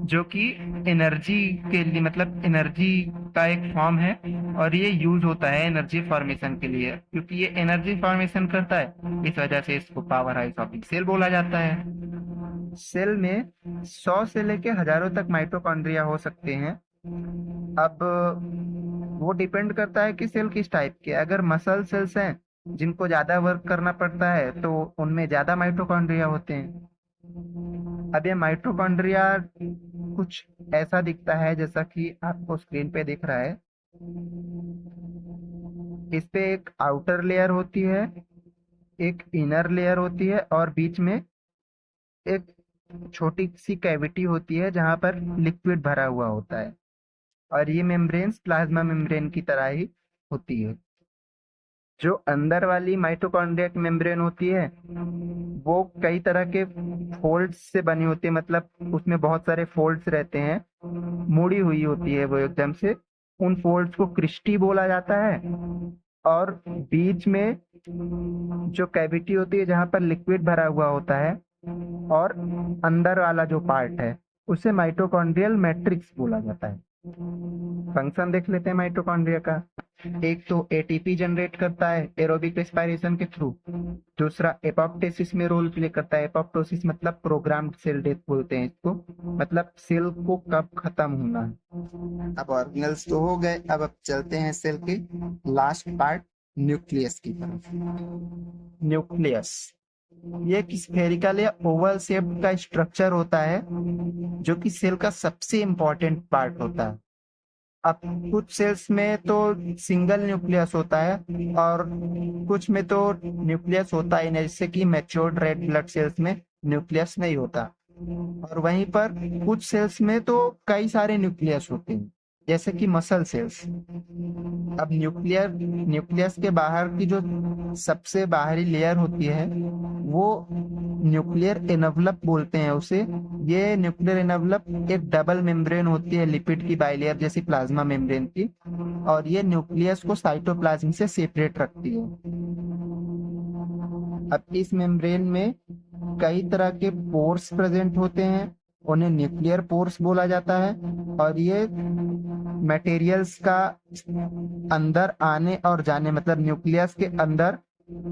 जो कि एनर्जी के लिए मतलब एनर्जी का एक फॉर्म है, और ये यूज होता है एनर्जी फॉर्मेशन के लिए। क्योंकि ये एनर्जी फॉर्मेशन करता है इस वजह से इसको power house of the cell बोला जाता है। सेल में 100 से लेके हजारों तक माइटोकॉन्ड्रिया हो सकते हैं। अब वो डिपेंड करता है कि सेल किस टाइप के। अगर मसल सेल्स हैं जिनको ज्यादा वर्क करना पड़ता है तो उनमें ज्यादा माइटोकॉन्ड्रिया होते हैं। अब ये माइटोकॉन्ड्रिया कुछ ऐसा दिखता है जैसा कि आपको स्क्रीन पे दिख रहा है। इस पे एक आउटर लेयर होती है, एक इनर लेयर होती है, और बीच में एक छोटी सी कैविटी होती है जहां पर लिक्विड भरा हुआ होता है, और ये मेम्ब्रेन्स प्लाज्मा मेम्ब्रेन की तरह ही होती है। जो अंदर वाली माइटोकॉन्ड्रिया की मेम्ब्रेन होती है वो कई तरह के फोल्ड्स से बनी होती है, मतलब उसमें बहुत सारे फोल्ड्स रहते हैं, मुड़ी हुई होती है वो एकदम से। उन फोल्ड्स को क्रिस्टी बोला जाता है, और बीच में जो कैविटी होती है जहां पर लिक्विड भरा हुआ होता है, और अंदर वाला जो पार्ट है उसे माइटोकॉन्ड्रियल मैट्रिक्स बोला जाता है। फंक्शन देख लेते हैं माइटोकॉन्ड्रिया का। एक तो एटीपी जनरेट करता है एरोबिक रेस्पिरेशन के थ्रू, दूसरा एपोप्टोसिस में रोल प्ले करता है। एपोप्टोसिस मतलब प्रोग्राम्ड सेल डेथ बोलते हैं इसको, मतलब सेल को कब खत्म होना है। अब ऑर्गेनेल्स तो हो गए, अब चलते हैं सेल के लास्ट पार्ट न्यूक्लियस की तरफ। न्यूक्लियस ये एक स्फेरिकल या ओवल शेप का स्ट्रक्चर होता है जो कि सेल का सबसे इंपॉर्टेंट पार्ट होता है। अब कुछ सेल्स में तो सिंगल न्यूक्लियस होता है, और कुछ में तो न्यूक्लियस होता ही नहीं, जैसे कि मैच्योर्ड रेड ब्लड सेल्स में न्यूक्लियस नहीं होता। और वहीं पर कुछ सेल्स में तो कई सारे न्यूक्लियस होते हैं। जैसे कि मसल सेल्स। अब न्यूक्लियस के बाहर की जो सबसे बाहरी लेयर होती है वो न्यूक्लियर एनवलप बोलते हैं उसे। ये न्यूक्लियर एनवलप एक डबल मेम्ब्रेन होती है लिपिड की बाइलेयर जैसी प्लाज्मा मेम्ब्रेन की, और ये न्यूक्लियस को साइटोप्लाज्म से सेपरेट रखती है। अब इस मेम्ब्रेन में कई तरह के पोर्स प्रेजेंट होते हैं, उन्हें न्यूक्लियर पोर्स बोला जाता है, और ये मटेरियल्स का अंदर आने और जाने, मतलब न्यूक्लियस के अंदर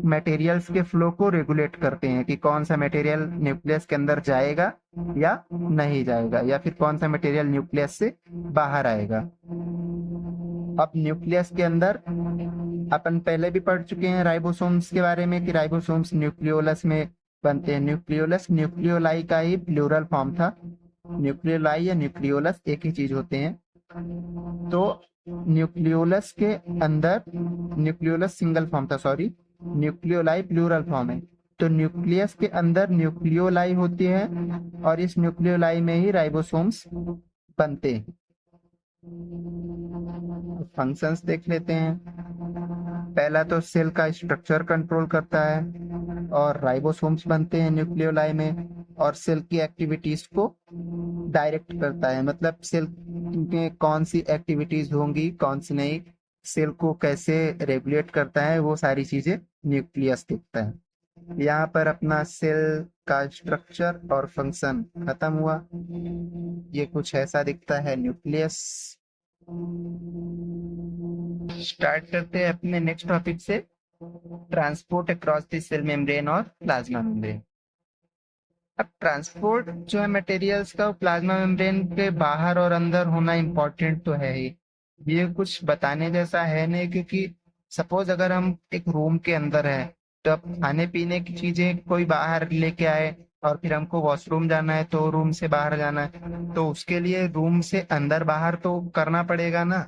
मटेरियल्स के फ्लो को रेगुलेट करते हैं कि कौन सा मटेरियल न्यूक्लियस के अंदर जाएगा या नहीं जाएगा, या फिर कौन सा मटेरियल न्यूक्लियस से बाहर आएगा। अब न्यूक्लियस के अंदर अपन पहले भी पढ़ चुके हैं राइबोसोम्स के बारे में कि राइबोसोम्स न्यूक्लियोलस में बनते हैं। न्यूक्लियोलस न्यूक्लियोलाई का ही प्लूरल फॉर्म था। न्यूक्लियोलाई या न्यूक्लियोलस एक ही चीज होते हैं। तो न्यूक्लियोलस के अंदर, न्यूक्लियोलस सिंगल फॉर्म था, सॉरी, न्यूक्लियोलाई प्लूरल फॉर्म है। तो न्यूक्लियस के अंदर न्यूक्लियोलाई होती है और इस न्यूक्लियोलाई में ही राइबोसोम्स बनते हैं। फंक्शंस देख लेते हैं। पहला तो सेल का स्ट्रक्चर कंट्रोल करता है और राइबोसोम्स बनते हैं न्यूक्लियोलाई में, और सेल की एक्टिविटीज को डायरेक्ट करता है, मतलब सेल में कौन सी एक्टिविटीज होंगी कौन सी नहीं, सेल को कैसे रेगुलेट करता है, वो सारी चीजें न्यूक्लियस देखता है। यहाँ पर अपना सेल का स्ट्रक्चर और फंक्शन खत्म हुआ। ये कुछ ऐसा दिखता है न्यूक्लियस। स्टार्ट करते हैं अपने नेक्स्ट टॉपिक से, transport across the cell membrane और प्लाज्मा मेम्ब्रेन। अब ट्रांसपोर्ट जो है मटेरियल्स का, प्लाज्मा मेम्ब्रेन के बाहर और अंदर होना इम्पोर्टेंट तो है ही। ये कुछ बताने जैसा है नहीं, क्योंकि सपोज अगर हम एक रूम के अंदर है तो अब खाने पीने की चीजें कोई बाहर लेके आए और फिर हमको वॉशरूम जाना है तो रूम से बाहर जाना है, तो उसके लिए रूम से अंदर बाहर तो करना पड़ेगा ना।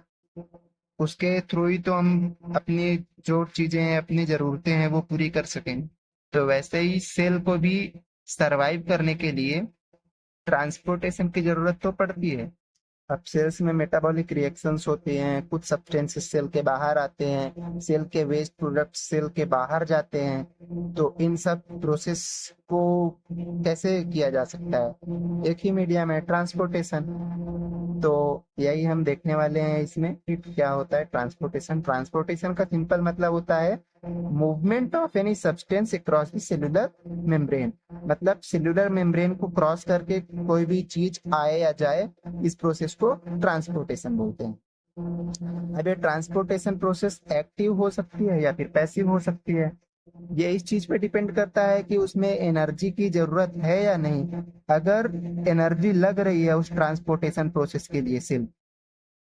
उसके थ्रू ही तो हम अपनी जो चीजें हैं, अपनी जरूरतें हैं, वो पूरी कर सकें। तो वैसे ही सेल को भी सरवाइव करने के लिए ट्रांसपोर्टेशन की जरूरत तो पड़ती है। अब सेल्स में मेटाबॉलिक रिएक्शंस होते हैं, कुछ सब्सटेंसेस सेल के बाहर आते हैं, सेल के वेस्ट प्रोडक्ट सेल के बाहर जाते हैं। तो इन सब प्रोसेस को कैसे किया जा सकता है? एक ही मीडियम है, ट्रांसपोर्टेशन। तो यही हम देखने वाले हैं इसमें कि क्या होता है ट्रांसपोर्टेशन। ट्रांसपोर्टेशन का सिंपल मतलब होता है movement of any substance across the cellular membrane, मतलब सेलुलर मेम्ब्रेन को क्रॉस करके कोई भी चीज आए या जाए, इस प्रोसेस को ट्रांसपोर्टेशन बोलते हैं। अब ये ट्रांसपोर्टेशन प्रोसेस एक्टिव हो सकती है या फिर पैसिव हो सकती है। ये इस चीज पे डिपेंड करता है कि उसमें एनर्जी की जरूरत है या नहीं। अगर एनर्जी लग रही है उस ट्रांसपोर्टेशन प्रोसेस के लिए सेल,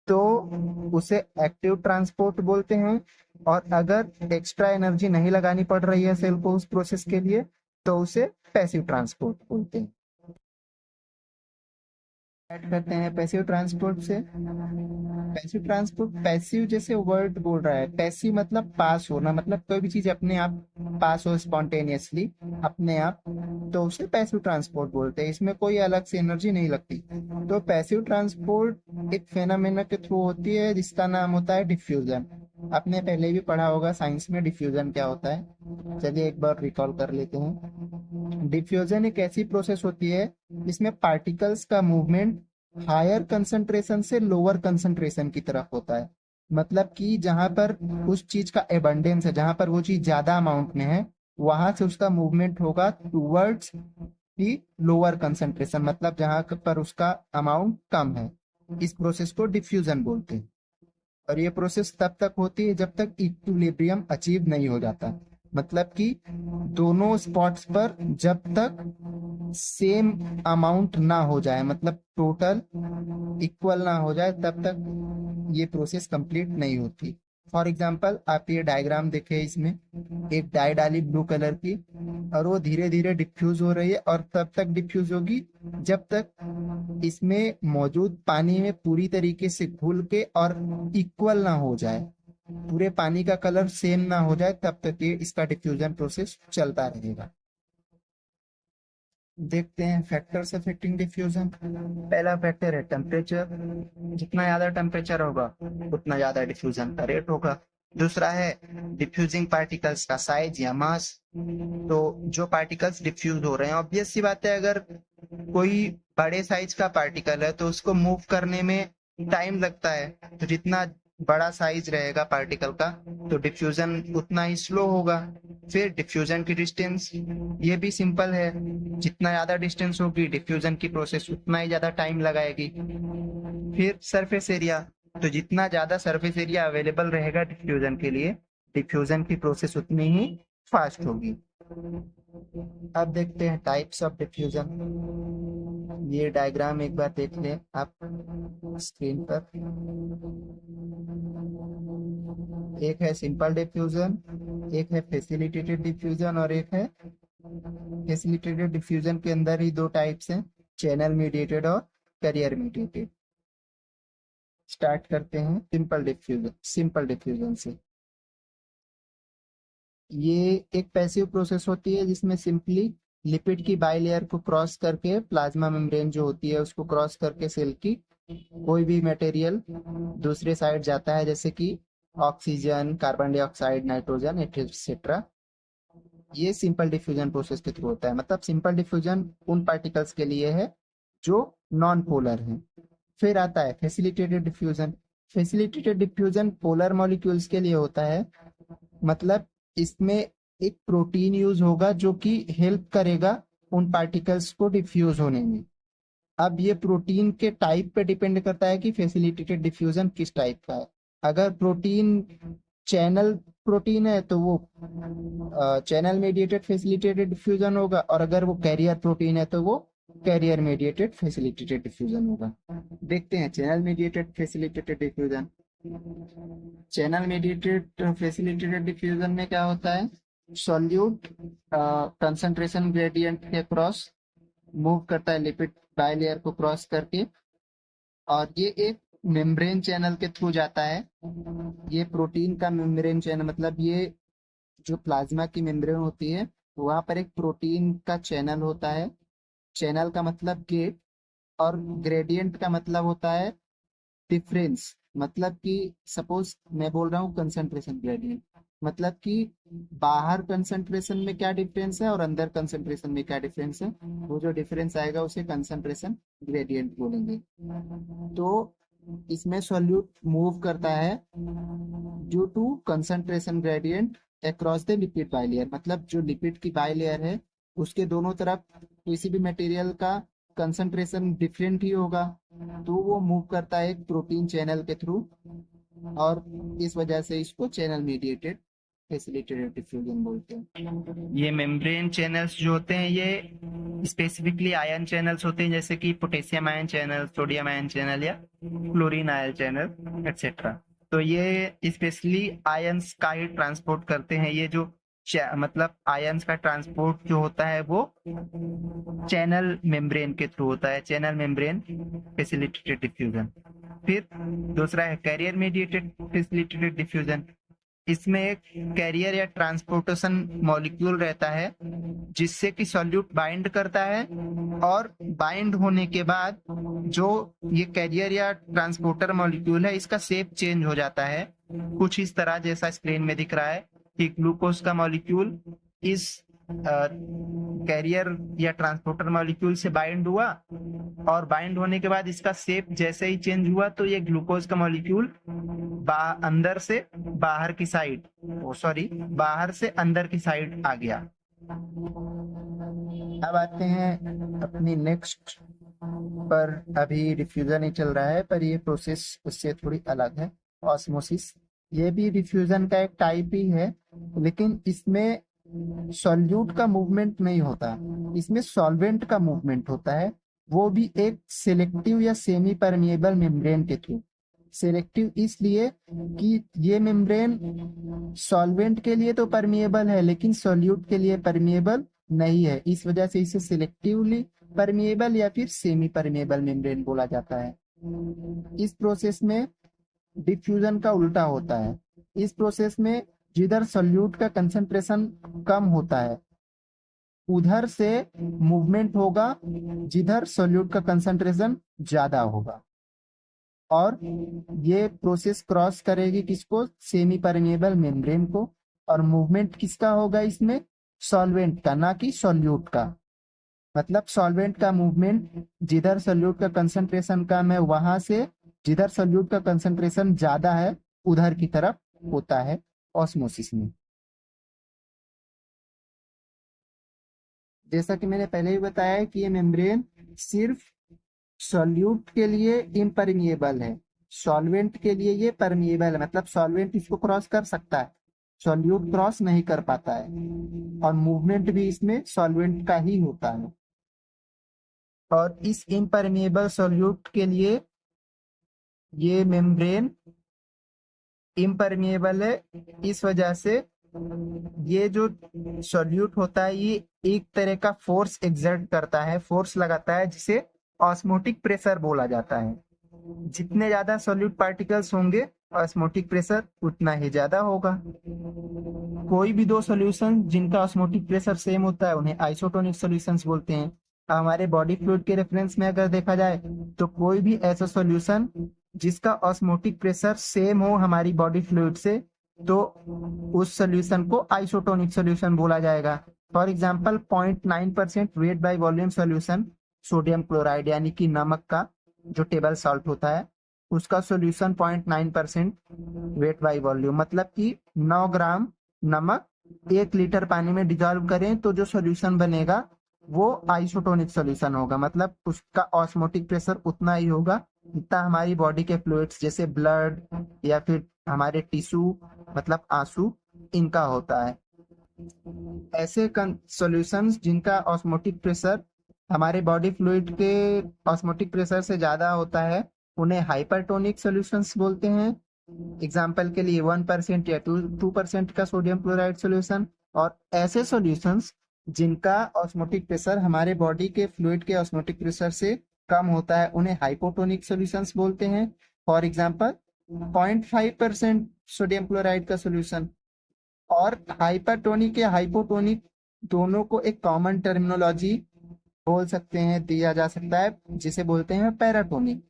तो उसे एक्टिव ट्रांसपोर्ट बोलते हैं, और अगर एक्स्ट्रा एनर्जी नहीं लगानी पड़ रही है सेल को उस प्रोसेस के लिए तो उसे पैसिव ट्रांसपोर्ट बोलते हैं। ऐड करते हैं पैसिव ट्रांसपोर्ट से। पैसिव ट्रांसपोर्ट, पैसिव जैसे वर्ड बोल रहा है, पैसिव मतलब पास होना, मतलब कोई भी चीज अपने आप पास हो स्पॉन्टेनियसली अपने आप, तो उसे पैसिव ट्रांसपोर्ट बोलते हैं। इसमें कोई अलग से एनर्जी नहीं लगती। तो पैसिव ट्रांसपोर्ट एक फेनोमेना के थ्रू होती है जिसका नाम होता है डिफ्यूजन। आपने पहले भी पढ़ा होगा साइंस में डिफ्यूजन क्या होता है। चलिए एक बार रिकॉल कर लेते हैं। डिफ्यूजन एक ऐसी प्रोसेस होती है जिसमें पार्टिकल्स का मूवमेंट हायर कंसंट्रेशन से लोअर कंसंट्रेशन की तरफ होता है। मतलब कि जहां पर उस चीज का एबंडेंस है, जहां पर वो चीज ज्यादा अमाउंट में है, वहां से उसका मूवमेंट होगा टूवर्ड्स की लोअर कंसंट्रेशन, मतलब जहां पर उसका अमाउंट कम है। इस प्रोसेस को डिफ्यूजन बोलते हैं। और ये प्रोसेस तब तक होती है जब तक इक्विलिब्रियम अचीव नहीं हो जाता, मतलब कि दोनों स्पॉट्स पर जब तक सेम अमाउंट ना हो जाए, मतलब टोटल इक्वल ना हो जाए, तब तक ये प्रोसेस कंप्लीट नहीं होती। फॉर एग्जाम्पल आप ये डायग्राम देखे, इसमें एक डाई डाली ब्लू कलर की, और वो धीरे धीरे डिफ्यूज हो रही है, और तब तक डिफ्यूज होगी जब तक इसमें मौजूद पानी में पूरी तरीके से घुल के और इक्वल ना हो जाए, पूरे पानी का कलर सेम ना हो जाए, तब तक ये इसका डिफ्यूजन प्रोसेस चलता रहेगा। देखते हैं फैक्टर्स अफेक्टिंग डिफ्यूजन। पहला फैक्टर है टेम्परेचर। जितना ज्यादा टेम्परेचर होगा उतना ज्यादा डिफ्यूजन का रेट होगा। दूसरा है डिफ्यूजिंग पार्टिकल्स का साइज या मास। तो जो पार्टिकल्स डिफ्यूज हो रहे हैं, ऑब्वियस सी बात है, अगर कोई बड़े साइज का पार्टिकल है तो उसको मूव करने में टाइम लगता है। तो जितना बड़ा साइज रहेगा पार्टिकल का तो डिफ्यूजन उतना ही स्लो होगा। फिर डिफ्यूजन की डिस्टेंस, ये भी सिंपल है। जितना ज्यादा डिस्टेंस होगी डिफ्यूजन की प्रोसेस उतना ही ज्यादा टाइम लगाएगी। फिर सरफेस एरिया, तो जितना ज्यादा सरफेस एरिया अवेलेबल रहेगा डिफ्यूजन के लिए डिफ्यूजन की प्रोसेस उतनी ही फास्ट होगी। अब देखते हैं टाइप्स ऑफ डिफ्यूजन। ये डायग्राम एक बार देख लें आप स्क्रीन पर। एक है सिंपल डिफ्यूजन, एक है फैसिलिटेटेड डिफ्यूजन और एक है फैसिलिटेटेड डिफ्यूजन के अंदर ही दो टाइप्स हैं, चैनल मीडिएटेड और कैरियर मीडिएटेड। स्टार्ट करते हैं सिंपल डिफ्यूजन से। ये एक पैसिव प्रोसेस होती है जिसमें सिंपली लिपिड की बाइलेयर को क्रॉस करके प्लाज्मा मेम्ब्रेन जो होती है उसको क्रॉस करके सेल की कोई भी मटेरियल दूसरे साइड जाता है, जैसे कि oxygen, carbon dioxide, nitrogen etcetera. ये सिंपल डिफ्यूजन प्रोसेस के थ्रू होता है। मतलब सिंपल डिफ्यूजन उन पार्टिकल्स के लिए है जो नॉन पोलर हैं। फिर आता है facilitated diffusion. Facilitated diffusion polar molecules के लिए होता है। मतलब इसमें एक प्रोटीन यूज होगा जो कि हेल्प करेगा उन पार्टिकल्स को डिफ्यूज होने में। अब ये प्रोटीन के टाइप पे डिपेंड करता है कि फैसिलिटेटेड डिफ्यूजन किस टाइप का है। अगर प्रोटीन चैनल प्रोटीन है तो वो चैनल मेडिएटेड फैसिलिटेटेड डिफ्यूजन होगा, और अगर वो कैरियर प्रोटीन है तो वो कैरियर मेडिएटेड फैसिलिटेटेड डिफ्यूजन होगा। देखते हैं channel mediated facilitated diffusion. Channel mediated facilitated diffusion में क्या होता है, सॉल्यूट कंसंट्रेशन ग्रेडियंट के क्रॉस मूव करता है लिपिड बाइलेयर को क्रॉस करके, और ये एक मेम्ब्रेन चैनल के थ्रू जाता है। ये प्रोटीन का मेम्ब्रेन चैनल, मतलब ये जो प्लाज्मा की मेम्ब्रेन होती है वहां पर एक प्रोटीन का चैनल होता है। चैनल का मतलब गेट, और ग्रेडियंट का मतलब होता है डिफरेंस। मतलब कि सपोज मैं बोल रहा हूँ कंसंट्रेशन ग्रेडियंट, मतलब कि बाहर कंसंट्रेशन में क्या डिफरेंस है और अंदर कंसंट्रेशन में क्या डिफरेंस है, वो जो डिफरेंस आएगा उसे कंसंट्रेशन ग्रेडियंट बोलेंगे। तो इसमें सॉल्यूट मूव करता है due to concentration gradient across the lipid bilayer. मतलब जो लिपिड की बाइलेयर है उसके दोनों तरफ किसी भी मटेरियल का कंसंट्रेशन डिफरेंट ही होगा, तो वो मूव करता है एक प्रोटीन चैनल के थ्रू, और इस वजह से इसको चैनल मीडिएटेड फैसिलिटेटेड डिफ्यूजन बोलते हैं। ये मेम्ब्रेन चैनल्स जो होते हैं ये स्पेसिफिकली आयन चैनल्स होते हैं, जैसे कि potassium ion channel, sodium ion channel या क्लोरीन आयन चैनल एक्सेट्रा। तो ये स्पेशली आयंस का ही ट्रांसपोर्ट करते हैं। ये जो मतलब आयंस का ट्रांसपोर्ट जो होता है वो चैनल मेम्ब्रेन के थ्रू होता है, चैनल मेम्ब्रेन फैसिलिटेटेड डिफ्यूजन। फिर दूसरा है कैरियर मीडिएटेड फैसिलिटेटेड डिफ्यूजन। इसमें एक कैरियर या ट्रांसपोर्टेशन मॉलिक्यूल रहता है जिससे कि सॉल्यूट बाइंड करता है, और बाइंड होने के बाद जो ये कैरियर या ट्रांसपोर्टर मॉलिक्यूल है इसका शेप चेंज हो जाता है, कुछ इस तरह जैसा स्क्रीन में दिख रहा है कि ग्लूकोज का मॉलिक्यूल इस कैरियर या ट्रांसपोर्टर मॉलिक्यूल से बाइंड हुआ, और बाइंड होने के बाद इसका शेप जैसे ही चेंज हुआ तो ये ग्लूकोज का मॉलिक्यूल अंदर से बाहर की साइड, बाहर से अंदर की साइड आ गया। अब आते हैं अपनी नेक्स्ट पर। अभी डिफ्यूजन ही चल रहा है पर ये प्रोसेस उससे थोड़ी अलग है, ऑस्मोसिस। ये भी डिफ्यूजन का एक टाइप ही है, लेकिन इसमें सॉल्यूट का मूवमेंट नहीं होता, इसमें सॉल्वेंट का मूवमेंट होता है, वो भी एक सिलेक्टिव या सेमी परमिएबल मेम्ब्रेन के थ्रू। सिलेक्टिव इसलिए कि ये मेम्ब्रेन सॉल्वेंट के लिए तो परमिएबल है लेकिन सॉल्यूट के लिए परमिएबल नहीं है, इस वजह से इसे सिलेक्टिवली परमिएबल या फिर सेमी परमिएबल मेम्ब्रेन बोला जाता है। इस प्रोसेस में डिफ्यूजन का उल्टा होता है। इस प्रोसेस में जिधर सॉल्यूट का कंसंट्रेशन कम होता है उधर से मूवमेंट होगा जिधर सोल्यूट का कंसंट्रेशन ज्यादा होगा, और ये प्रोसेस क्रॉस करेगी किसको, सेमी परमेबल मेम्ब्रेन को। और मूवमेंट किसका होगा इसमें, सॉल्वेंट का, ना कि सोल्यूट का। मतलब सॉल्वेंट का मूवमेंट जिधर सोल्यूट का कंसंट्रेशन कम है वहां से जिधर सोल्यूट का कंसंट्रेशन ज्यादा है उधर की तरफ होता है ऑस्मोसिस में। जैसा कि मैंने पहले ही बताया कि ये मेम्ब्रेन सिर्फ सॉल्यूट के लिए इम्परमिएबल है, सॉल्वेंट के लिए ये परमिएबल है। मतलब सॉल्वेंट इसको क्रॉस कर सकता है, सॉल्यूट क्रॉस नहीं कर पाता है, और मूवमेंट भी इसमें सॉल्वेंट का ही होता है। और इस इम्परमिएबल सॉल्यूट के लिए ये मेम्ब्रेन इम्परमिएबल है, इस वजह से ये जो सॉल्यूट होता है ये एक तरह का फोर्स एक्सर्ट करता है, फोर्स लगाता है, जिसे ऑस्मोटिक प्रेशर बोला जाता है। जितने ज्यादा सॉल्यूट पार्टिकल्स होंगे ऑस्मोटिक प्रेशर उतना ही ज्यादा होगा। कोई भी दो सॉल्यूशन जिनका ऑस्मोटिक प्रेशर सेम होता है उन्हें आइसोटोनिक सॉल्यूशंस बोलते हैं। हमारे बॉडी फ्लूइड के रेफरेंस में अगर देखा जाए तो कोई भी ऐसा सॉल्यूशन जिसका ऑस्मोटिक प्रेशर सेम हो हमारी बॉडी फ्लूइड से, तो उस सॉल्यूशन को आइसोटोनिक सॉल्यूशन बोला जाएगा। For example 0.9% weight by volume solution sodium chloride यानी कि नमक का जो टेबल सॉल्ट होता है उसका सॉल्यूशन 0.9% वेट बाय वॉल्यूम, मतलब कि 9 ग्राम नमक 1 लीटर पानी में डिजोल्व करें तो जो सॉल्यूशन बनेगा वो आइसोटोनिक सॉल्यूशन होगा। मतलब उसका ऑस्मोटिक प्रेशर उतना ही होगा जितना हमारी बॉडी के फ्लूइड्स जैसे ब्लड या फिर हमारे टिश्यू मतलब आंसू इनका होता है। ऐसे सॉल्यूशंस जिनका ऑस्मोटिक प्रेशर हमारे बॉडी फ्लूइड के ऑस्मोटिक प्रेशर से ज्यादा होता है उन्हें हाइपरटोनिक सॉल्यूशंस बोलते हैं। एग्जाम्पल के लिए 1% या 2% का सोडियम क्लोराइड सॉल्यूशन। और ऐसे सॉल्यूशंस जिनका ऑस्मोटिक प्रेशर हमारे बॉडी के फ्लूइड के ऑस्मोटिक प्रेशर से कम होता है उन्हें हाइपोटोनिक सॉल्यूशंस बोलते हैं। फॉर एग्जाम्पल 0.5% सोडियम क्लोराइड का सॉल्यूशन। और हाइपरटोनिक या हाइपोटोनिक दोनों को एक कॉमन टर्मिनोलॉजी बोल सकते हैं, दिया जा सकता है, जिसे बोलते हैं पैराटोनिक।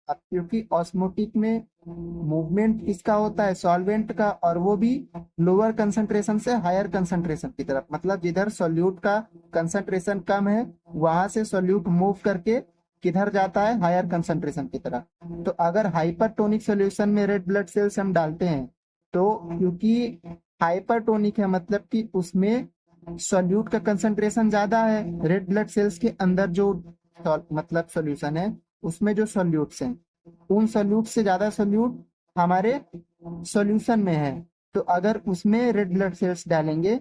अब क्योंकि ऑस्मोटिक में मूवमेंट किसका होता है, सॉल्वेंट का, और वो भी लोअर कंसंट्रेशन से हायर कंसंट्रेशन की तरफ। मतलब जिधर सॉल्यूट का कंसंट्रेशन कम है वहां से सॉल्यूट मूव करके किधर जाता है, हायर कंसंट्रेशन की तरफ। तो अगर हाइपरटोनिक सॉल्यूशन में रेड ब्लड सेल्स हम डालते हैं तो क्योंकि हाइपरटोनिक है मतलब कि उसमें सॉल्यूट का कंसंट्रेशन ज्यादा है, रेड ब्लड सेल्स के अंदर जो मतलब सॉल्यूशन है उसमें जो सॉल्यूट्स हैं उन सॉल्यूट से ज्यादा सॉल्यूट हमारे सॉल्यूशन में है। तो अगर उसमें रेड ब्लड सेल्स डालेंगे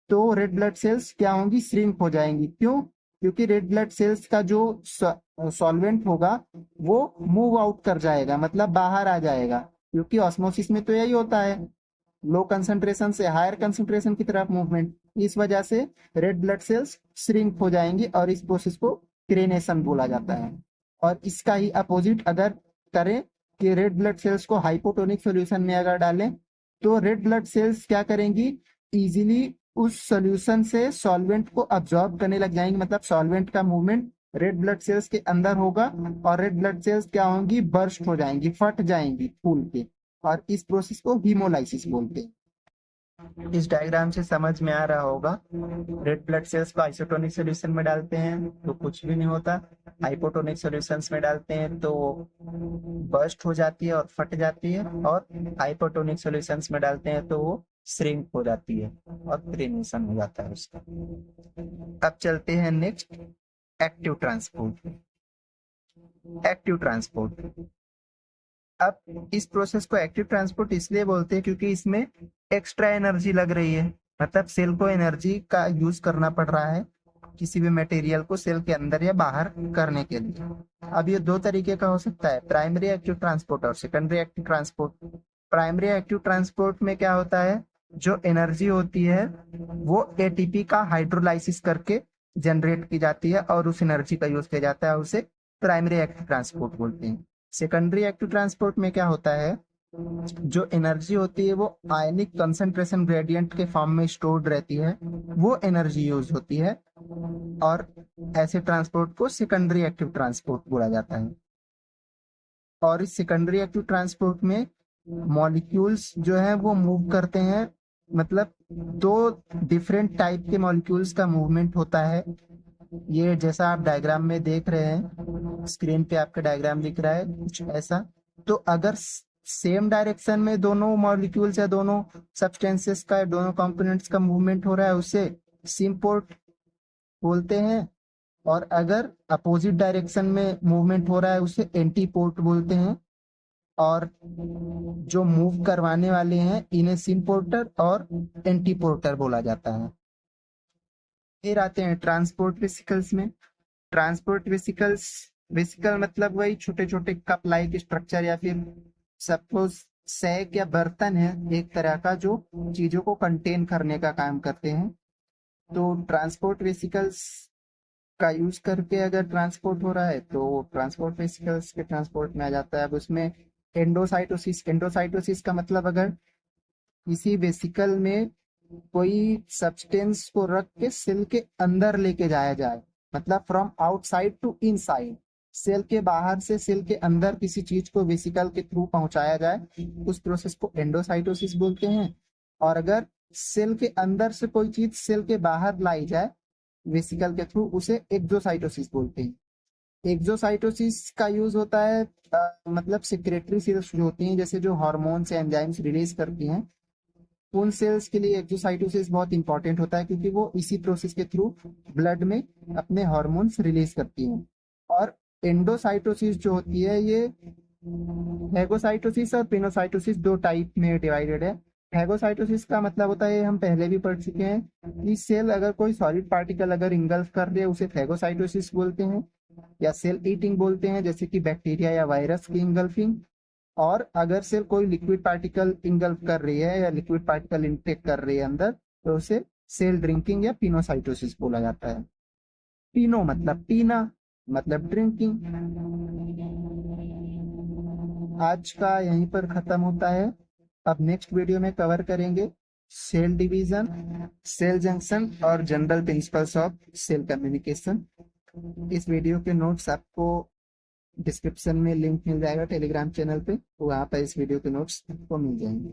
तो रेड ब्लड सेल्स क्या होंगी, श्रिंक हो जाएंगी। क्यों? क्योंकि रेड ब्लड सेल्स का जो सॉल्वेंट होगा वो मूव आउट कर जाएगा, मतलब बाहर आ जाएगा। क्योंकि ऑस्मोसिस में तो यही होता है, लो कंसंट्रेशन से हायर कंसंट्रेशन की तरफ मूवमेंट। इस वजह से रेड ब्लड सेल्स श्रिंक हो जाएंगी और इस प्रोसेस को क्रेनेशन बोला जाता है। और इसका ही अपोजिट अगर करें कि रेड ब्लड सेल्स को हाइपोटोनिक सॉल्यूशन में अगर डालें तो रेड ब्लड सेल्स क्या करेंगी, इजीली उस सॉल्यूशन से सॉल्वेंट को अब्सॉर्ब करने लग जाएंगे। मतलब सॉल्वेंट का मूवमेंट रेड ब्लड सेल्स के अंदर होगा और रेड ब्लड सेल्स क्या होंगी, बर्स्ट हो जाएंगी, फट जाएंगी फूल के। और इस प्रोसेस को हीमोलाइसिस बोलते हैं। इस डायग्राम से समझ में आ रहा होगा, रेड ब्लड सेल्स को आइसोटोनिक सॉल्यूशन में डालते हैं तो कुछ भी नहीं होता, हाइपोटोनिक सॉल्यूशंस में डालते हैं तो बर्स्ट हो जाती है और फट जाती है, और हाइपोटोनिक सॉल्यूशंस में डालते हैं तो वो श्रिंक हो जाती है और क्रेनेशन हो जाता है उसका। अब चलते हैं next, active transport. Active transport, अब इस प्रोसेस को एक्टिव ट्रांसपोर्ट इसलिए बोलते हैं क्योंकि इसमें एक्स्ट्रा एनर्जी लग रही है। मतलब सेल को एनर्जी का यूज करना पड़ रहा है किसी भी मटेरियल को सेल के अंदर या बाहर करने के लिए। अब ये दो तरीके का हो सकता है, प्राइमरी एक्टिव ट्रांसपोर्ट और secondary active transport. Primary active transport में क्या होता है, जो एनर्जी होती है वो एटीपी का हाइड्रोलाइसिस करके जनरेट की जाती है और उस एनर्जी का यूज किया जाता है, उसे प्राइमरी एक्टिव ट्रांसपोर्ट बोलते हैं। सेकेंडरी एक्टिव ट्रांसपोर्ट में क्या होता है, जो एनर्जी होती है वो आयनिक कंसंट्रेशन ग्रेडियंट के फॉर्म में स्टोर्ड रहती है, वो एनर्जी यूज होती है। और ऐसे ट्रांसपोर्ट को सेकेंडरी एक्टिव ट्रांसपोर्ट बोला जाता है। और इस सेकेंडरी एक्टिव ट्रांसपोर्ट में मॉलिक्यूल्स जो है वो मूव करते हैं, मतलब दो डिफरेंट टाइप के मॉलिक्यूल्स का मूवमेंट होता है। ये जैसा आप डायग्राम में देख रहे हैं, स्क्रीन पे आपका डायग्राम दिख रहा है कुछ ऐसा। तो अगर सेम डायरेक्शन में दोनों मॉलिक्यूल्स या दोनों सब्सटेंसेस का, दोनों कंपोनेंट्स का मूवमेंट हो रहा है, उसे सिम्पोर्ट बोलते हैं। और अगर अपोजिट डायरेक्शन में मूवमेंट हो रहा है, उसे एंटीपोर्ट बोलते हैं। और जो मूव करवाने वाले हैं, इन्हें सिम्पोर्टर और एंटीपोर्टर बोला जाता है। फिर आते हैं ट्रांसपोर्ट वेसिकल्स में। ट्रांसपोर्ट वेसिकल्स, वेसिकल मतलब वही छोटे छोटे कप लाइक स्ट्रक्चर या फिर सपोज सैक या बर्तन है एक तरह का, जो चीजों को कंटेन करने का काम करते हैं। तो ट्रांसपोर्ट वेसिकल्स का यूज करके अगर ट्रांसपोर्ट हो रहा है तो ट्रांसपोर्ट वेसिकल्स के ट्रांसपोर्ट में आ जाता है। अब उसमें एंडोसाइटोसिस, एंडोसाइटोसिस का मतलब अगर किसी वेसिकल में कोई सब्सटेंस को रख के सेल के अंदर लेके जाया जाए, मतलब from outside to inside, cell के बाहर से सेल के अंदर किसी चीज को वेसिकल के थ्रू पहुंचाया जाए, उस प्रोसेस को एंडोसाइटोसिस बोलते हैं। और अगर सेल के अंदर से कोई चीज सेल के बाहर लाई जाए वेसिकल के थ्रू, उसे एक्सोसाइटोसिस बोलते हैं। एक्सोसाइटोसिस का यूज होता है मतलब सिक्रेटरी सेल्स जो होती हैं, जैसे जो हार्मोन्स या एंजाइम्स रिलीज करती हैं, उन सेल्स के लिए एक्सोसाइटोसिस बहुत इंपॉर्टेंट होता है, क्योंकि वो इसी प्रोसेस के थ्रू ब्लड में अपने हार्मोन्स रिलीज करती हैं। और एंडोसाइटोसिस जो होती है, ये फेगोसाइटोसिस और पिनोसाइटोसिस दो टाइप में डिवाइडेड है। फेगोसाइटोसिस का मतलब होता है, हम पहले भी पढ़ चुके हैं, कि सेल अगर कोई सॉलिड पार्टिकल अगर इंगल्फ कर दे, उसे फेगोसाइटोसिस बोलते हैं, या सेल ईटिंग बोलते हैं, जैसे कि बैक्टीरिया या वायरस की इंगल्फिंग। और अगर सेल कोई लिक्विड पार्टिकल इंगल्फ कर रही है या लिक्विड पार्टिकल इंटेक कर रही है अंदर, तो उसे सेल ड्रिंकिंग या पिनोसाइटोसिस बोला जाता है। पिनो मतलब पीना, मतलब ड्रिंकिंग। आज का यहीं पर खत्म होता है। अब नेक्स्ट वीडियो में कवर करेंगे सेल डिवीजन, सेल जंक्शन और general principles of cell communication. इस वीडियो के नोट्स आपको डिस्क्रिप्शन में लिंक मिल जाएगा टेलीग्राम चैनल पे, वहाँ पर इस वीडियो के नोट्स आपको मिल जाएंगे।